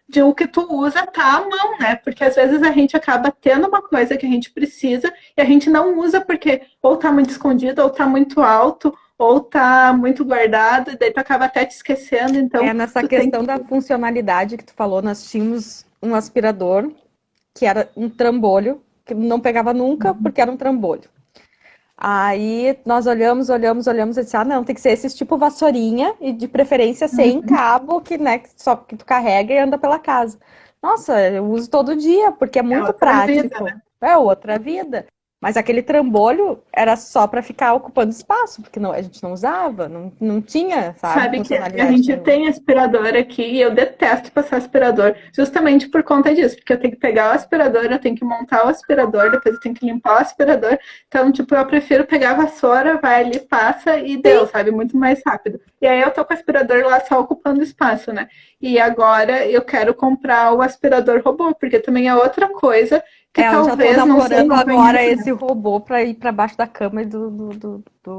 de o que tu usa tá à mão, né? Porque às vezes a gente acaba tendo uma coisa que a gente precisa e a gente não usa porque ou tá muito escondido, ou tá muito alto, ou tá muito guardado, e daí tu acaba até te esquecendo. Então, Nessa questão da funcionalidade que tu falou, nós tínhamos um aspirador que era um trambolho, que não pegava nunca porque era um trambolho. Aí nós olhamos e disse, não, tem que ser esse tipo vassourinha e de preferência sem cabo, que, né, só que tu carrega e anda pela casa. Nossa, eu uso todo dia, porque é muito prático. Vida, né? É outra vida. Mas aquele trambolho era só para ficar ocupando espaço, porque a gente não usava, não tinha, sabe que a gente tem aspirador aqui e eu detesto passar aspirador justamente por conta disso, porque eu tenho que pegar o aspirador, eu tenho que montar o aspirador, depois eu tenho que limpar o aspirador. Então, tipo, eu prefiro pegar a vassoura, vai ali, passa e deu, sabe? Muito mais rápido. E aí eu tô com o aspirador lá só ocupando espaço, né? E agora eu quero comprar o aspirador robô, porque também é outra coisa que talvez não sei agora conheça, esse robô para ir para baixo da cama e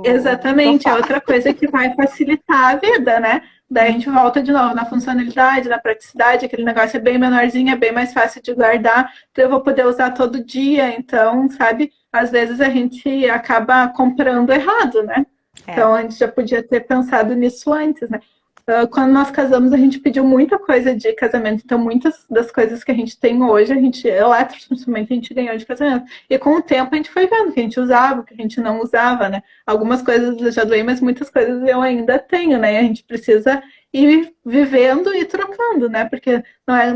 Exatamente, é outra coisa que vai facilitar a vida, né? Daí a gente volta de novo na funcionalidade, na praticidade, aquele negócio é bem menorzinho, é bem mais fácil de guardar, então eu vou poder usar todo dia, então, sabe? Às vezes a gente acaba comprando errado, né? Então a gente já podia ter pensado nisso antes, né? Quando nós casamos, a gente pediu muita coisa de casamento. Então, muitas das coisas que a gente tem hoje, elétricos, principalmente, a gente ganhou de casamento. E com o tempo, a gente foi vendo o que a gente usava, o que a gente não usava, né? Algumas coisas eu já doei, mas muitas coisas eu ainda tenho, né? E a gente precisa ir vivendo e trocando, né? Porque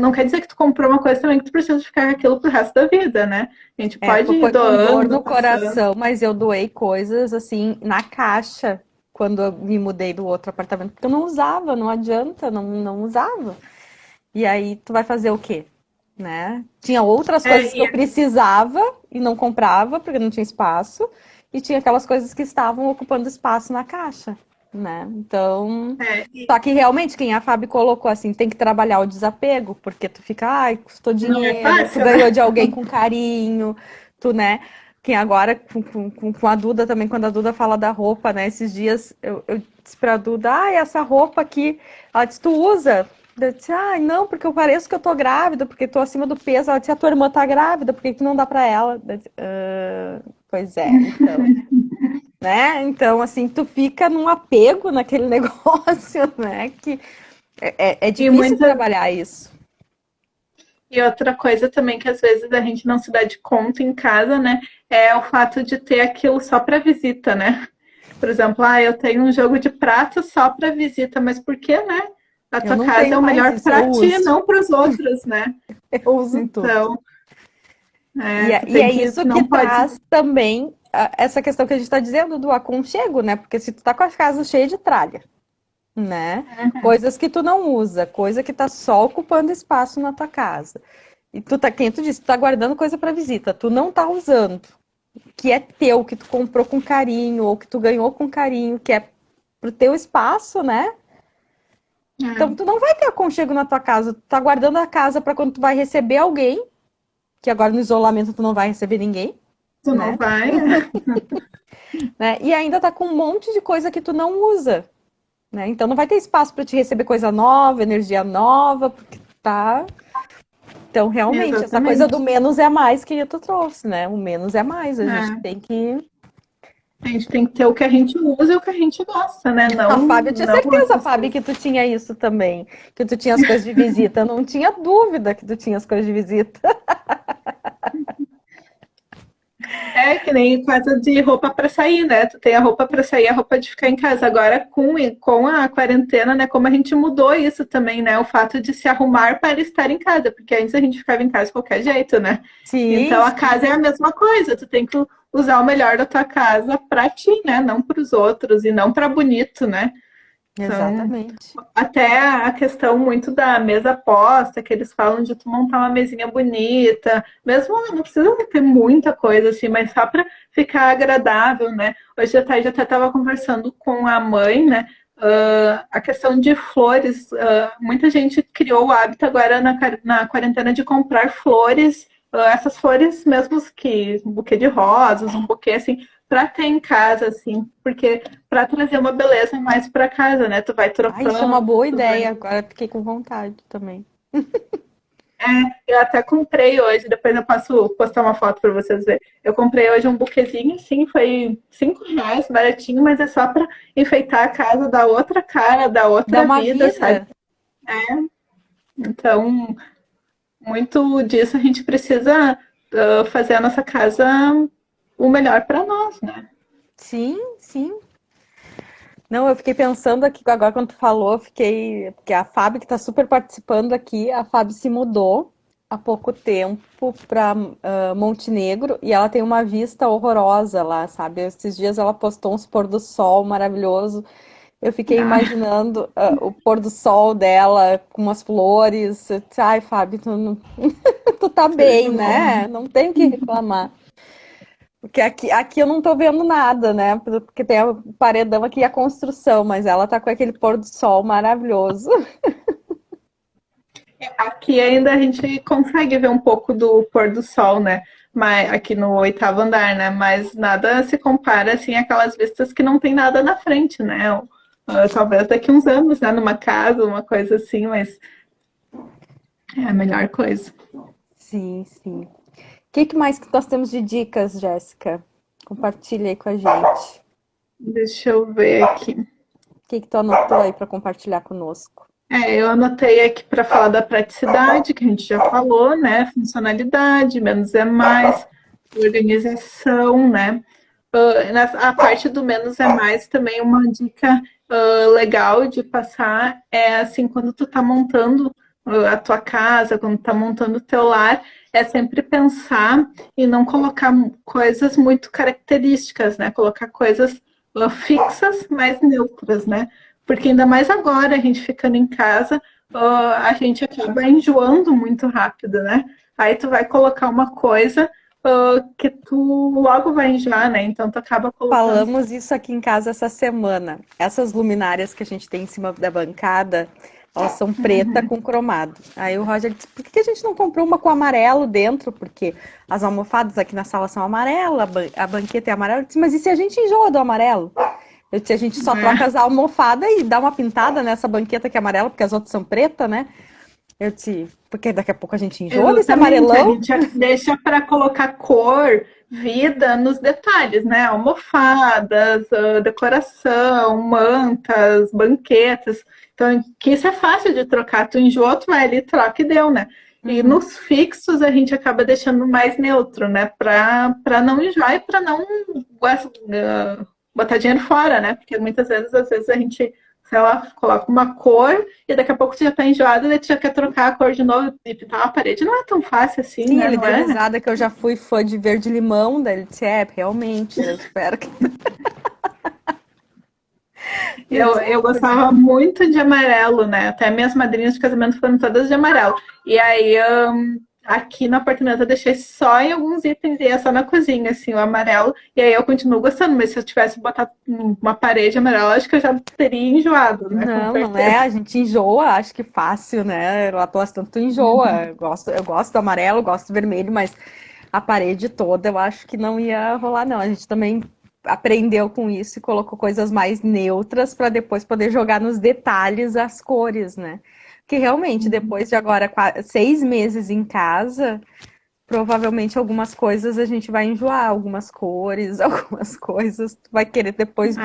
não quer dizer que tu comprou uma coisa também que tu precisa ficar com aquilo pro resto da vida, né? A gente pode ir doando. Com dor no coração, mas eu doei coisas, assim, na caixa, quando eu me mudei do outro apartamento, porque eu não usava, não adianta, não usava. E aí tu vai fazer o quê? Né? Tinha outras coisas que eu precisava e não comprava, porque não tinha espaço, e tinha aquelas coisas que estavam ocupando espaço na caixa, né? Então, só que realmente, quem a Fábio colocou assim, tem que trabalhar o desapego, porque tu fica, ai, custou dinheiro, tu ganhou de alguém com carinho, tu, né? Quem agora, com a Duda também, quando a Duda fala da roupa, né? Esses dias eu disse pra Duda, essa roupa aqui, ela disse, tu usa? Eu disse, não, porque eu pareço que eu tô grávida, porque tô acima do peso. Ela disse, a tua irmã tá grávida, por que que não dá pra ela? Eu disse, pois é, então. Né? Então, assim, tu fica num apego naquele negócio, né? Que é difícil trabalhar isso. E outra coisa também que às vezes a gente não se dá de conta em casa, né? É o fato de ter aquilo só para visita, né? Por exemplo, eu tenho um jogo de prato só para visita, mas por que, né? A tua casa é o melhor para ti, não para os outros, né? Eu uso então, tudo. E é isso que traz também essa questão que a gente está dizendo do aconchego, né? Porque se tu tá com a casa cheia de tralha, né? Coisas que tu não usa, coisa que tá só ocupando espaço na tua casa. E quem tu disse, tu tá guardando coisa para visita, tu não tá usando, que é teu, que tu comprou com carinho, ou que tu ganhou com carinho, que é pro teu espaço, né? Então tu não vai ter aconchego na tua casa, tu tá guardando a casa para quando tu vai receber alguém, que agora no isolamento tu não vai receber ninguém. Tu não vai. Né? E ainda tá com um monte de coisa que tu não usa. Né? Então não vai ter espaço para te receber coisa nova, energia nova, porque tá. Então, realmente, essa coisa do menos é mais que tu trouxe, né? O menos é mais. A gente tem que. A gente tem que ter o que a gente usa e o que a gente gosta, né? Não, a Fábio, eu tinha certeza, Fábio, que tu tinha isso também. Que tu tinha as coisas de visita. Eu não tinha dúvida que tu tinha as coisas de visita. É que nem coisa de roupa para sair, né? Tu tem a roupa para sair, a roupa de ficar em casa. Agora, com a quarentena, né? Como a gente mudou isso também, né? O fato de se arrumar para estar em casa. Porque antes a gente ficava em casa de qualquer jeito, né? Sim, então, a casa é a mesma coisa. Tu tem que usar o melhor da tua casa para ti, né? Não para os outros e não para bonito, né? Então, Exatamente. até a questão muito da mesa posta, que eles falam de tu montar uma mesinha bonita, mesmo não precisa ter muita coisa assim, mas só para ficar agradável, né? Hoje à tarde eu até estava conversando com a mãe, né? A questão de flores, muita gente criou o hábito agora na quarentena de comprar flores, essas flores mesmo que um buquê de rosas, um buquê assim, para ter em casa, assim, porque para trazer uma beleza mais para casa, né? Tu vai Ah, isso é uma trocando, boa tu vai... ideia. Agora fiquei com vontade também. Eu até comprei hoje, depois eu posso postar uma foto para vocês verem. Eu comprei hoje um buquezinho, sim, foi R$ 5, baratinho, mas é só para enfeitar a casa da outra cara, da Dá outra uma vida, sabe? vida. Então, muito disso a gente precisa fazer a nossa casa o melhor para nós, né? Sim, sim. Não, eu fiquei pensando aqui, agora quando tu falou, eu fiquei. Porque a Fábio, que está super participando aqui, a Fábio se mudou há pouco tempo para Montenegro e ela tem uma vista horrorosa lá, sabe? Esses dias ela postou uns pôr do sol maravilhoso. Eu fiquei Ah, imaginando o pôr do sol dela com umas flores. Eu disse, ai, Fábio, tu tá bem, seja bom. né? Não tem o que reclamar. Porque aqui eu não tô vendo nada, né? Porque tem o paredão aqui e a construção, mas ela tá com aquele pôr do sol maravilhoso. Aqui ainda a gente consegue ver um pouco do pôr do sol, né? Mas aqui no oitavo andar, né? Mas nada se compara assim àquelas vistas que não tem nada na frente, né? Talvez daqui uns anos, né? Numa casa, uma coisa assim, mas é a melhor coisa. Sim, sim. O que mais que nós temos de dicas, Jéssica? Compartilha aí com a gente. Deixa eu ver aqui. O que tu anotou aí para compartilhar conosco? Eu anotei aqui para falar da praticidade, que a gente já falou, né? Funcionalidade, menos é mais, organização, né? A parte do menos é mais também uma dica legal de passar é assim, quando tu tá montando a tua casa, quando tu tá montando o teu lar, é sempre pensar e não colocar coisas muito características, né? Colocar coisas fixas, mas neutras, né? Porque ainda mais agora, a gente ficando em casa, a gente acaba enjoando muito rápido, né? Aí tu vai colocar uma coisa que tu logo vai enjoar, né? Então tu acaba colocando. Falamos isso aqui em casa essa semana. Essas luminárias que a gente tem em cima da bancada, elas são preta com cromado. Aí o Roger disse, por que a gente não comprou uma com amarelo dentro? Porque as almofadas aqui na sala são amarelas, a banqueta é amarela. Eu disse, mas e se a gente enjoa do amarelo? Eu disse, a gente só troca as almofadas e dá uma pintada nessa banqueta que é amarela, porque as outras são preta, né? Eu disse, porque daqui a pouco a gente enjoa desse Exatamente, a amarelão. gente deixa para colocar cor, vida nos detalhes, né? Almofadas, decoração, mantas, banquetas. Então, que isso é fácil de trocar. Tu enjoou, tu vai ali, troca e deu, né? E Uhum. nos fixos a gente acaba deixando mais neutro, né? Para não enjoar e para não botar dinheiro fora, né? Porque muitas vezes, às vezes a gente, sei lá, coloca uma cor e daqui a pouco tu já tá enjoado e tu já quer trocar a cor de novo e pintar uma parede. Não é tão fácil assim, Sim, né? ele Não deu é? risada que eu já fui fã de verde-limão, daí ele disse, realmente, eu espero que... Eu Eu, disse, eu gostava muito de amarelo, né? Até minhas madrinhas de casamento foram todas de amarelo. E aí, aqui no apartamento eu deixei só em alguns itens e é só na cozinha, assim, o amarelo. E aí eu continuo gostando, mas se eu tivesse botado uma parede amarela, acho que eu já teria enjoado, né? Com não, não é, certeza. a gente enjoa, acho que fácil, né? Lá pelas tanto enjoa, eu gosto do amarelo, gosto do vermelho, mas a parede toda eu acho que não ia rolar, não. A gente também aprendeu com isso e colocou coisas mais neutras para depois poder jogar nos detalhes as cores, né? Porque realmente, depois de agora 6 meses em casa, provavelmente algumas coisas a gente vai enjoar, algumas cores, algumas coisas, tu vai querer depois É.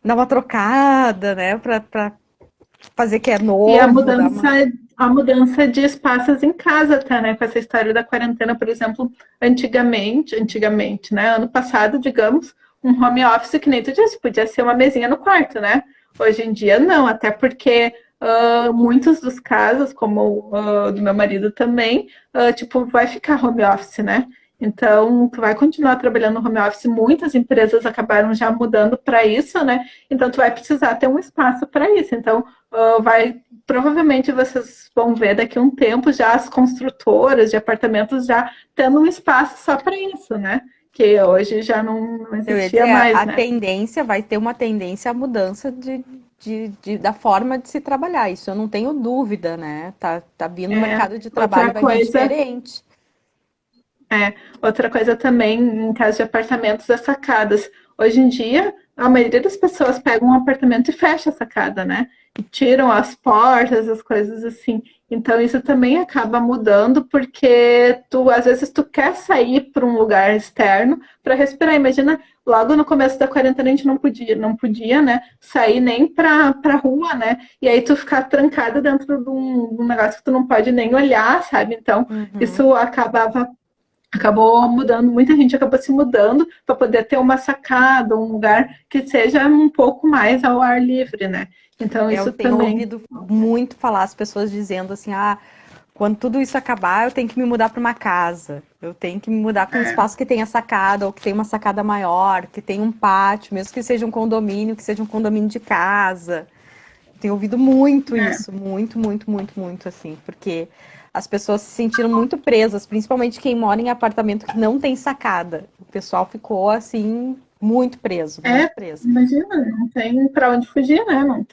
dar uma trocada, né? Pra fazer que é E novo, dar uma. a mudança de espaços em casa, tá, né? Com essa história da quarentena, por exemplo, antigamente, né? Ano passado, digamos, um home office que nem tu disse, podia ser uma mesinha no quarto, né? Hoje em dia não, até porque muitos dos casos, como do meu marido também, tipo, vai ficar home office, né? Então, tu vai continuar trabalhando no home office. Muitas empresas acabaram já mudando para isso, né? Então, tu vai precisar ter um espaço para isso. Então, provavelmente vocês vão ver daqui a um tempo já as construtoras de apartamentos já tendo um espaço só para isso, né? Que hoje já não Eu ia existia dizer, mais, a né? tendência vai ter uma tendência à mudança da forma de se trabalhar. Isso eu não tenho dúvida, né? Tá vindo o mercado de trabalho Outra vai vir coisa diferente. Outra coisa também, em caso de apartamentos, as sacadas. Hoje em dia, a maioria das pessoas pegam um apartamento e fecha a sacada, né? E tiram as portas, as coisas assim. Então, isso também acaba mudando, porque às vezes, tu quer sair para um lugar externo para respirar. Imagina, logo no começo da quarentena, a gente não podia, né? Sair nem para rua, né? E aí tu ficar trancada dentro de um negócio que tu não pode nem olhar, sabe? Então, Uhum. isso acabou mudando, muita gente acabou se mudando para poder ter uma sacada, um lugar que seja um pouco mais ao ar livre, né? Então Eu isso tenho também. ouvido muito falar as pessoas dizendo assim, quando tudo isso acabar, eu tenho que me mudar para uma casa. Eu tenho que me mudar para um espaço que tenha sacada, ou que tenha uma sacada maior, que tenha um pátio, mesmo que seja um condomínio, que seja um condomínio de casa. Tenho ouvido muito isso, muito, muito, muito, muito, assim, porque as pessoas se sentiram muito presas, principalmente quem mora em apartamento que não tem sacada. O pessoal ficou, assim, muito preso, muito preso. Imagina, não tem para onde fugir, né? Não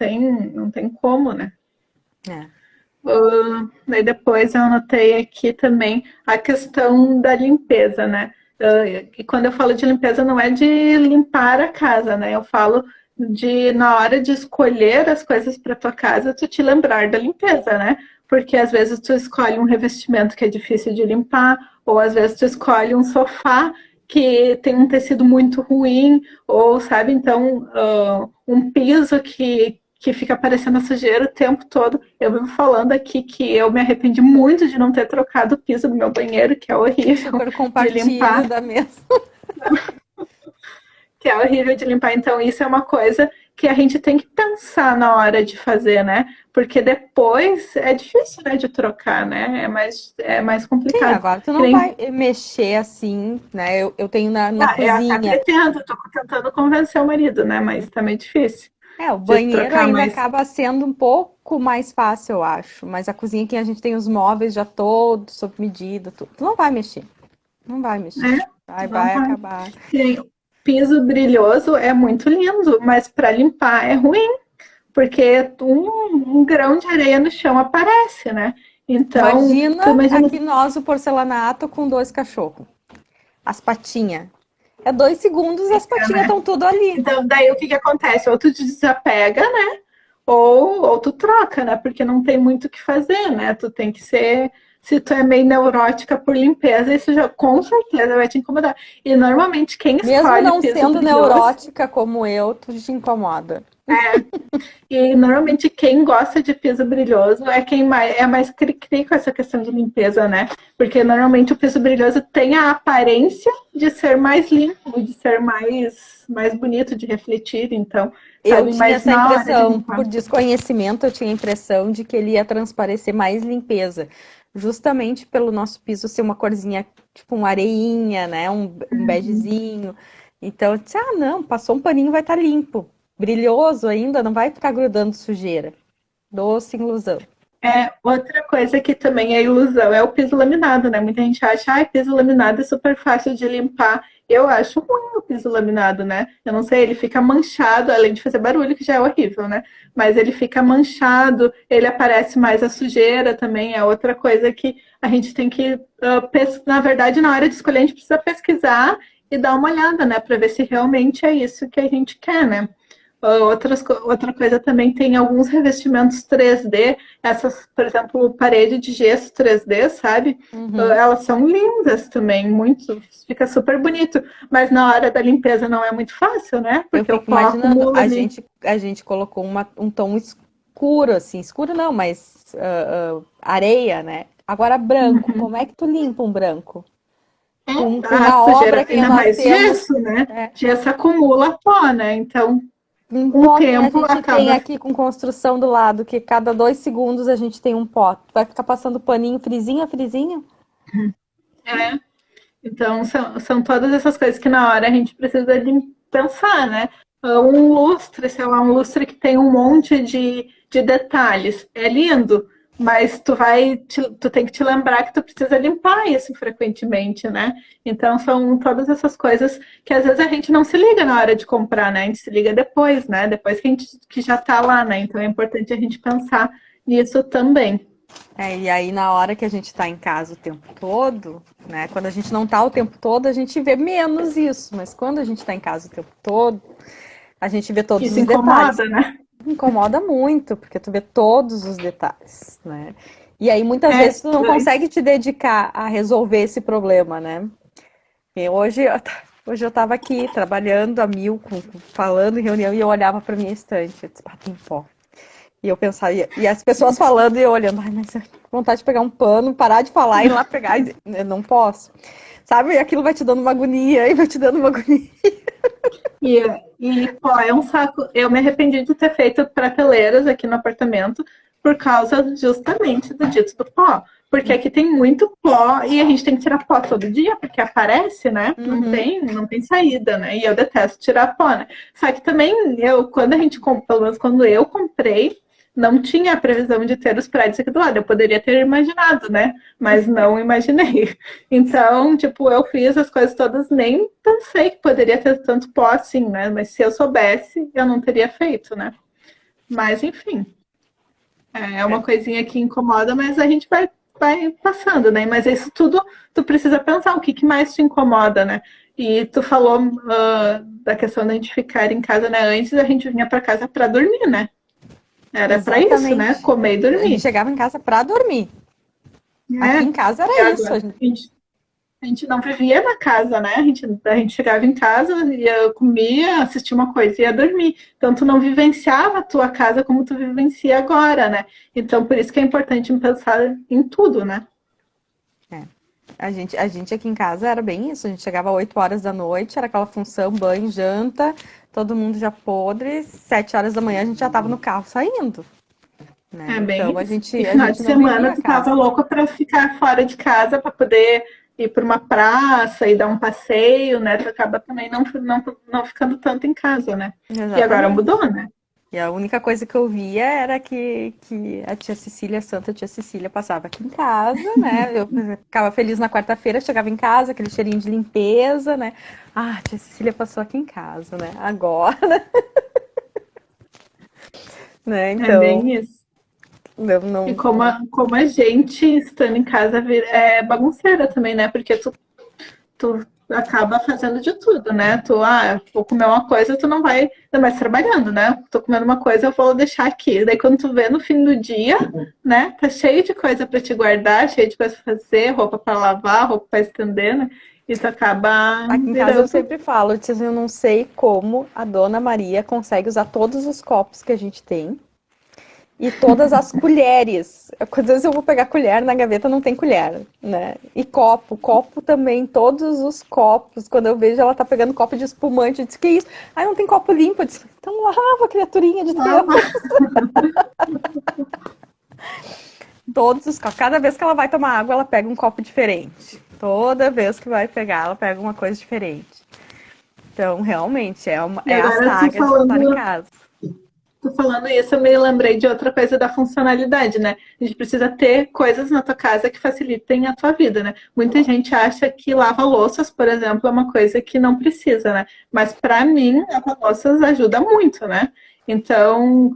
tem como, né? É. Daí depois eu anotei aqui também a questão da limpeza, né? E quando eu falo de limpeza, não é de limpar a casa, né? Eu falo de, na hora de escolher as coisas para tua casa, tu te lembrar da limpeza, né? Porque às vezes tu escolhe um revestimento que é difícil de limpar, ou às vezes tu escolhe um sofá que tem um tecido muito ruim, ou sabe, então, um piso que fica aparecendo a sujeira o tempo todo. Eu vivo falando aqui que eu me arrependi muito de não ter trocado o piso do meu banheiro, que é horrível Super de compartilho limpar, da mesma. que é horrível de limpar. Então, isso é uma coisa que a gente tem que pensar na hora de fazer, né? Porque depois é difícil, né, de trocar, né? É mais Sim, complicado. agora tu Que não nem, vai mexer assim, né? Eu tenho na eu até cozinha. pretendo, tô tentando convencer o marido, né? Mas tá meio difícil O de banheiro trocar ainda mais. acaba sendo um pouco mais fácil, eu acho. Mas a cozinha que a gente tem os móveis já todos sob medida, tudo. Tu não vai mexer. Não vai mexer. Né? Não Vai vai. acabar. Que nem piso brilhoso é muito lindo, mas para limpar é ruim, porque um grão de areia no chão aparece, né? Então, tu Imagina imagina. aqui nós, o porcelanato, com dois cachorros. As patinhas. É 2 segundos, as Fica, patinhas né? estão tudo ali. Então, daí o que acontece? Ou tu desapega, né? Ou tu troca, né? Porque não tem muito o que fazer, né? Tu tem que ser. Se tu é meio neurótica por limpeza, isso já com certeza vai te incomodar. E normalmente quem Mesmo escolhe não piso sendo brilhoso. neurótica como eu, tu te incomoda. E normalmente quem gosta de piso brilhoso é quem é mais cri-cri com essa questão de limpeza, né? Porque normalmente o piso brilhoso tem a aparência de ser mais limpo, de ser mais bonito, de refletir, então, Eu sabe? tinha Mas essa na hora de impressão, limpar. por desconhecimento, eu tinha a impressão de que ele ia transparecer mais limpeza, justamente pelo nosso piso ser uma corzinha, tipo uma areinha, né? Um begezinho. Então, eu disse, não, passou um paninho, vai estar limpo. Brilhoso ainda, não vai ficar grudando sujeira. Doce ilusão. Outra coisa que também é ilusão é o piso laminado, né? Muita gente acha, piso laminado é super fácil de limpar. Eu acho ruim o piso laminado, né? Eu não sei, ele fica manchado, além de fazer barulho, que já é horrível, né? Mas ele fica manchado, ele aparece mais a sujeira também, é outra coisa que a gente tem que, na verdade, na hora de escolher, a gente precisa pesquisar e dar uma olhada, né? Para ver se realmente é isso que a gente quer, né? Outra coisa também tem alguns revestimentos 3D, essas, por exemplo, parede de gesso 3D, sabe? Uhum. Elas são lindas também, muito, fica super bonito, mas na hora da limpeza não é muito fácil, né? Eu Porque o fico pó imaginando, acumula ali. a gente colocou um tom escuro, assim, escuro não, mas areia, né? Agora branco, como é que tu limpa um branco? Com A uma obra sujeira, que ainda nós mais temos, gesso, né? é, Gesso acumula pó, né? Então, um com o pó que nem a tempo gente tem acaba. aqui com construção do lado, que cada 2 segundos a gente tem um pó. Tu vai ficar passando paninho frisinho a frisinho? É, Então, são todas essas coisas que na hora a gente precisa de pensar, né? Um lustre, sei lá, um lustre que tem um monte de detalhes. É lindo, mas tu tem que te lembrar que tu precisa limpar isso frequentemente, né? Então, são todas essas coisas que às vezes a gente não se liga na hora de comprar, né? A gente se liga depois, né? Depois que já tá lá, né? Então, é importante a gente pensar nisso também. E aí na hora que a gente tá em casa o tempo todo, né? Quando a gente não tá o tempo todo, a gente vê menos isso. Mas quando a gente tá em casa o tempo todo, a gente vê todos Isso os detalhes. incomoda, né? Incomoda muito, porque tu vê todos os detalhes, né? E aí muitas vezes tu não consegue te dedicar a resolver esse problema, né? E hoje eu tava aqui trabalhando a mil, falando em reunião, e eu olhava pra minha estante, eu disse, tem pó. E eu pensava, e as pessoas falando e eu olhando, ai, mas eu tenho vontade de pegar um pano, parar de falar e ir lá pegar, e eu não posso. Sabe? E aquilo vai te dando uma agonia, e vai te dando uma agonia. Pó, é um saco. Eu me arrependi de ter feito prateleiras aqui no apartamento por causa justamente do dito do pó. Porque aqui tem muito pó e a gente tem que tirar pó todo dia, porque aparece, né? Não tem saída, né? E eu detesto tirar pó, né? Só que também, quando a gente, pelo menos quando eu comprei, não tinha a previsão de ter os prédios aqui do lado. Eu poderia ter imaginado, né? Mas não imaginei. Então, tipo, eu fiz as coisas todas, nem pensei que poderia ter tanto pó assim, né? Mas se eu soubesse, eu não teria feito, né? Mas, enfim. É uma coisinha que incomoda, mas a gente vai passando, né? Mas isso tudo, tu precisa pensar o que mais te incomoda, né? E tu falou da questão da gente ficar em casa, né? Antes a gente vinha para casa para dormir, né? Era para isso, né? Comer e dormir. A gente chegava em casa para dormir. Aqui em casa era isso. A gente não vivia na casa, né? A gente chegava em casa, ia comia, assistia uma coisa e ia dormir. Então, tu não vivenciava a tua casa como tu vivencia agora, né? Então, por isso que é importante pensar em tudo, né? A gente aqui em casa era bem isso. A gente chegava às 8 horas da noite, era aquela função, banho, janta, todo mundo já podre. 7 horas da manhã a gente já tava no carro saindo. Né? É bem então, isso. Final de semana tu tava louca para ficar fora de casa, para poder ir para uma praça e dar um passeio, né? Tu acaba também não ficando tanto em casa, né? Exatamente. E agora mudou, né? E a única coisa que eu via era que a tia Cecília, a santa tia Cecília, passava aqui em casa, né? Eu ficava feliz na quarta-feira, chegava em casa, aquele cheirinho de limpeza, né? Ah, a tia Cecília passou aqui em casa, né? Agora. Né? Então, é bem isso. E como a gente, estando em casa, é bagunceira também, né? Porque tu acaba fazendo de tudo, né? Vou comer uma coisa, tu não vai, ainda mais trabalhando, né? Tô comendo uma coisa, eu vou deixar aqui. Daí quando tu vê no fim do dia, né? Tá cheio de coisa para te guardar, cheio de coisa pra fazer, roupa para lavar, roupa para estender, né? E tu acaba Aqui em casa eu sempre falo, eu não sei como a Dona Maria consegue usar todos os copos que a gente tem. E todas as colheres. Às vezes eu vou pegar colher, na gaveta não tem colher, né? E copo também, todos os copos. Quando eu vejo ela tá pegando copo de espumante, eu disse, que isso? Ai, não tem copo limpo. Eu disse, então lava, criaturinha de Deus. Todos os copos. Cada vez que ela vai tomar água, ela pega um copo diferente. Toda vez que vai pegar, ela pega uma coisa diferente. Então, realmente, é a saga de estar em casa. Falando isso, eu me lembrei de outra coisa da funcionalidade, né? A gente precisa ter coisas na tua casa que facilitem a tua vida, né? Muita gente acha que lava-louças, por exemplo, é uma coisa que não precisa, né? Mas para mim, lava-louças ajuda muito, né? Então,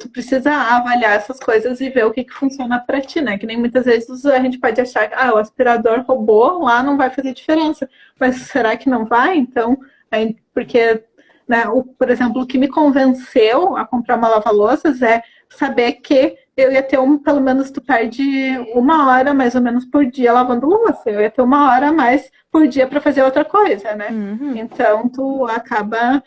tu precisa avaliar essas coisas e ver o que funciona para ti, né? Que nem muitas vezes a gente pode achar que o aspirador robô lá não vai fazer diferença. Mas será que não vai? Então, porque... Né? Por exemplo, o que me convenceu a comprar uma lava-louças é saber que eu ia ter pelo menos tu perde 1 hora mais ou menos por dia lavando louça. Eu ia ter 1 hora a mais por dia para fazer outra coisa, né? Então tu acaba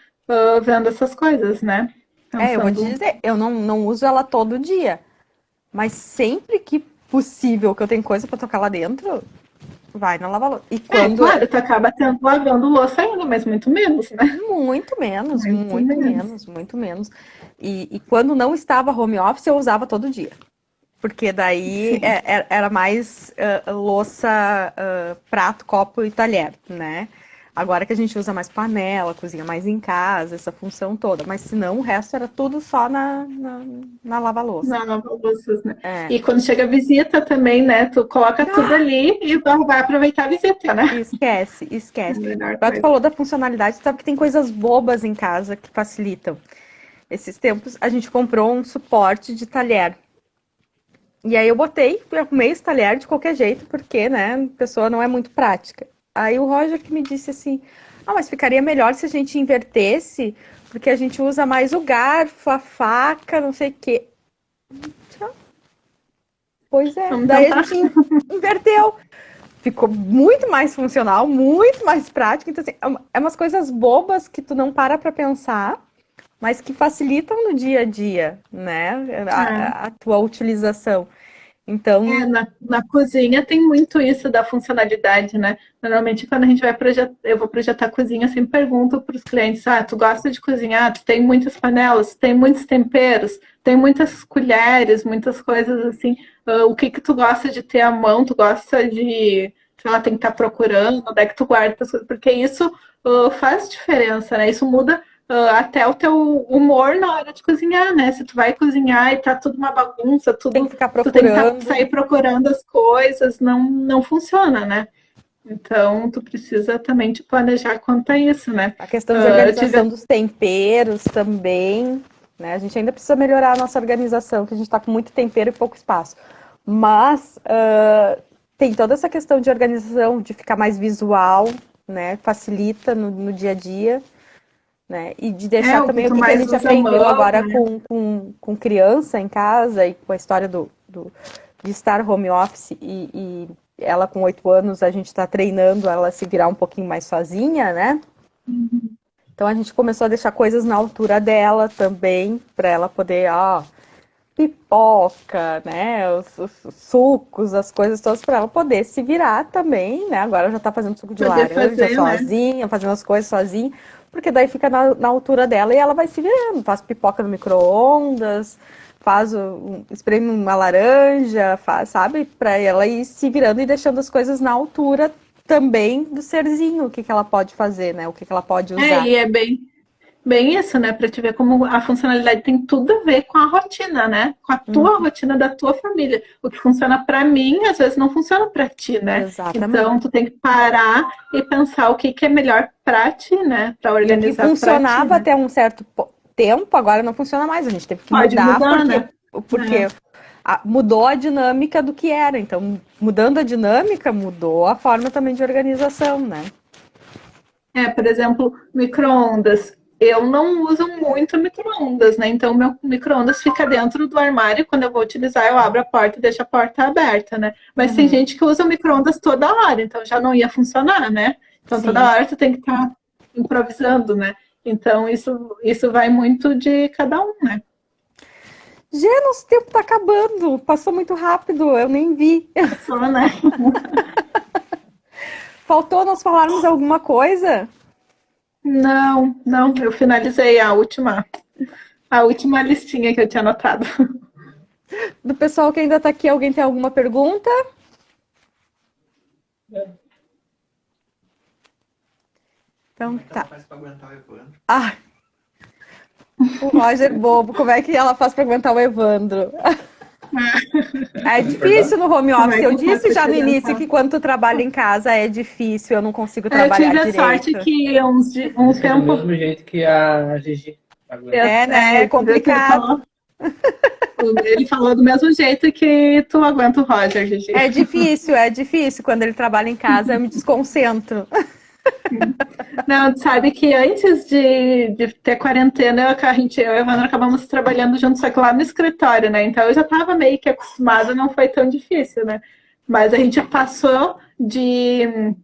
vendo essas coisas, né? Pensando... eu vou te dizer, eu não uso ela todo dia, mas sempre que possível que eu tenho coisa para tocar lá dentro, vai na lava-louça. E quando... claro, tu acaba lavando louça ainda, mas muito menos, né? Muito menos. E quando não estava home office, eu usava todo dia. porque daí era mais louça, prato, copo e talher, né? Agora que a gente usa mais panela, cozinha mais em casa, essa função toda. Mas senão o resto era tudo só na lava-louça. Não, lava-louças, né? É. E quando chega a visita também, né? Tu coloca tudo ali e vai aproveitar a visita, né? Esquece, É a esquece. melhor Agora tu coisa. falou da funcionalidade, sabe que tem coisas bobas em casa que facilitam. Esses tempos a gente comprou um suporte de talher. E aí eu arrumei esse talher de qualquer jeito, porque, né, a pessoa não é muito prática. Aí o Roger que me disse assim, mas ficaria melhor se a gente invertesse, porque a gente usa mais o garfo, a faca, não sei o quê. Pois é, Vamos daí a tentar. gente inverteu. Ficou muito mais funcional, muito mais prático. Então, assim, é umas coisas bobas que tu não para pra pensar, mas que facilitam no dia a dia, né? A tua utilização. Então, Na cozinha tem muito isso da funcionalidade, né? Normalmente, quando a gente vai projetar, eu vou projetar cozinha, eu sempre pergunto para os clientes: tu gosta de cozinhar? Tu tem muitas panelas, tem muitos temperos, tem muitas colheres, muitas coisas assim. O que tu gosta de ter à mão? Tu gosta de, sei lá, tem que estar procurando, onde é que tu guarda as coisas? Porque isso faz diferença, né? Isso muda até o teu humor na hora de cozinhar, né? Se tu vai cozinhar e tá tudo uma bagunça, tem que tudo, ficar tu tem que procurando. sair procurando as coisas, não funciona, né? Então, tu precisa também te planejar quanto a isso, né? A questão de organização dos temperos também, né? A gente ainda precisa melhorar a nossa organização, que a gente está com muito tempero e pouco espaço. Mas tem toda essa questão de organização, de ficar mais visual, né? Facilita no dia a dia, né? E de deixar o também o tu que a mais gente usa aprendeu mão, agora né? com criança em casa e com a história de estar home office e ela com 8 anos, a gente está treinando ela a se virar um pouquinho mais sozinha, né? Então a gente começou a deixar coisas na altura dela também, para ela poder, pipoca, né? Os sucos, as coisas todas, para ela poder se virar também, né? Agora ela já tá fazendo suco de Poder laranja fazer, né? sozinha, fazendo as coisas sozinha, porque daí fica na altura dela e ela vai se virando. Faz pipoca no micro-ondas, espreme uma laranja, sabe? Para ela ir se virando e deixando as coisas na altura também do serzinho, o que ela pode fazer, né? O que ela pode usar. E é bem isso, né? Para te ver como a funcionalidade tem tudo a ver com a rotina, né? Com a tua rotina da tua família. O que funciona para mim, às vezes não funciona para ti, né? Exatamente. Então, tu tem que parar e pensar o que é melhor para ti, né? Para E o que organizar para ti, funcionava né? até um certo tempo, agora não funciona mais. A gente teve que Pode mudar mudar, né? porque mudou a dinâmica do que era. Então, mudando a dinâmica, mudou a forma também de organização, né? Por exemplo, micro-ondas. Eu não uso muito micro-ondas, né? Então, meu micro-ondas fica dentro do armário. Quando eu vou utilizar, eu abro a porta e deixo a porta aberta, né? Mas tem gente que usa o micro-ondas toda hora, então já não ia funcionar, né? Então, Sim. toda hora tu tem que estar improvisando, né? Então, isso vai muito de cada um, né? Já nosso tempo tá acabando. Passou muito rápido, eu nem vi. Só, né? Faltou nós falarmos alguma coisa? Não, eu finalizei a última listinha que eu tinha anotado. Do pessoal que ainda tá aqui, alguém tem alguma pergunta? Então tá. Faz pra aguentar o Evandro. O Roger bobo, como é que ela faz para aguentar o Evandro? É difícil no home office. Eu disse já no início que quando tu trabalha em casa é difícil, eu não consigo trabalhar direito. Eu tive a sorte que um tempo... Do mesmo jeito que a Gigi. Né? É complicado. Ele falou do mesmo jeito que tu aguenta o Roger, Gigi. É difícil. Quando ele trabalha em casa, eu me desconcentro. Não, sabe que antes de ter quarentena, eu e a Evandro acabamos trabalhando juntos, só que lá no escritório, né? Então eu já estava meio que acostumada, não foi tão difícil, né? Mas a gente passou de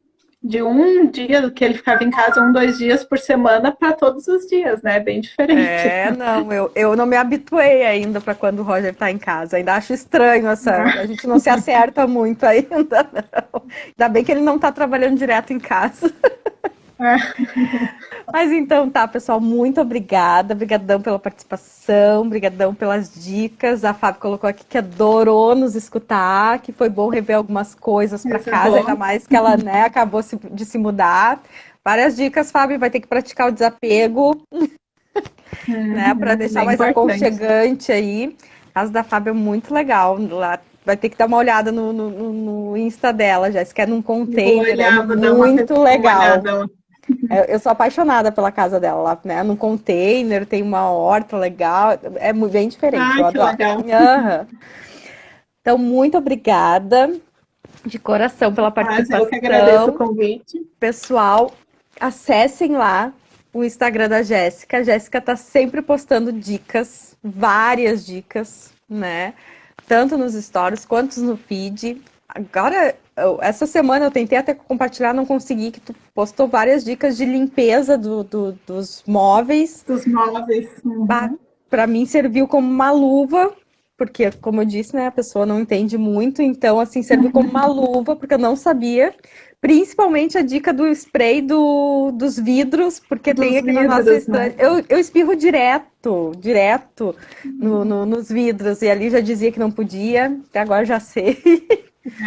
um dia que ele ficava em casa, 2 dias por semana, para todos os dias, né? Bem diferente. Não, eu não me habituei ainda para quando o Roger tá em casa. Ainda acho estranho a gente não se acerta muito ainda, não. Ainda bem que ele não tá trabalhando direto em casa. É. Mas então tá, pessoal, muito obrigada. Obrigadão pela participação, obrigadão pelas dicas. A Fábio colocou aqui que adorou nos escutar, que foi bom rever algumas coisas para Isso é casa, ainda bom. mais que ela, né, acabou de se mudar. Várias dicas, Fábio, vai ter que praticar o desapego, né, para deixar Bem mais importante. aconchegante aí. A casa da Fábio é muito legal. Lá vai ter que dar uma olhada no Insta dela, Jéssica, é num Vou container, é olhar, vou dar muito uma legal. olhada. Eu sou apaixonada pela casa dela lá, né? No container, tem uma horta legal, é bem diferente, Ah, eu que adoro. legal. Aham. Então, muito obrigada de coração pela Mas eu que agradeço o participação. convite. Pessoal, acessem lá o Instagram da Jéssica. A Jéssica tá sempre postando dicas, várias dicas, né? Tanto nos stories quanto no feed. Agora, essa semana eu tentei até compartilhar, não consegui, que tu postou várias dicas de limpeza dos móveis. Dos móveis. Para mim serviu como uma luva, porque, como eu disse, né, a pessoa não entende muito, então, assim, serviu como uma luva, porque eu não sabia. Principalmente a dica do spray dos vidros, porque tem Dos aqui na nossa vidros, né? estante. Eu espirro direto nos vidros, e ali já dizia que não podia, até agora já sei.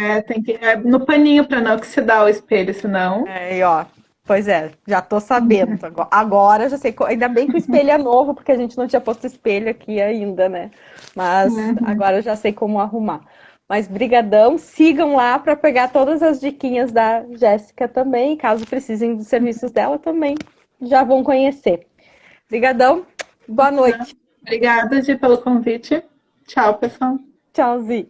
É, tem que no paninho para não oxidar o espelho, senão. É, e ó, pois é, já tô sabendo. Agora já sei. Ainda bem que o espelho é novo, porque a gente não tinha posto espelho aqui ainda, né? Mas agora eu já sei como arrumar. Mas brigadão, sigam lá para pegar todas as diquinhas da Jéssica também, caso precisem dos serviços dela também, já vão conhecer. Brigadão, boa noite. Obrigada, Gi, pelo convite. Tchau, pessoal. Tchauzinho.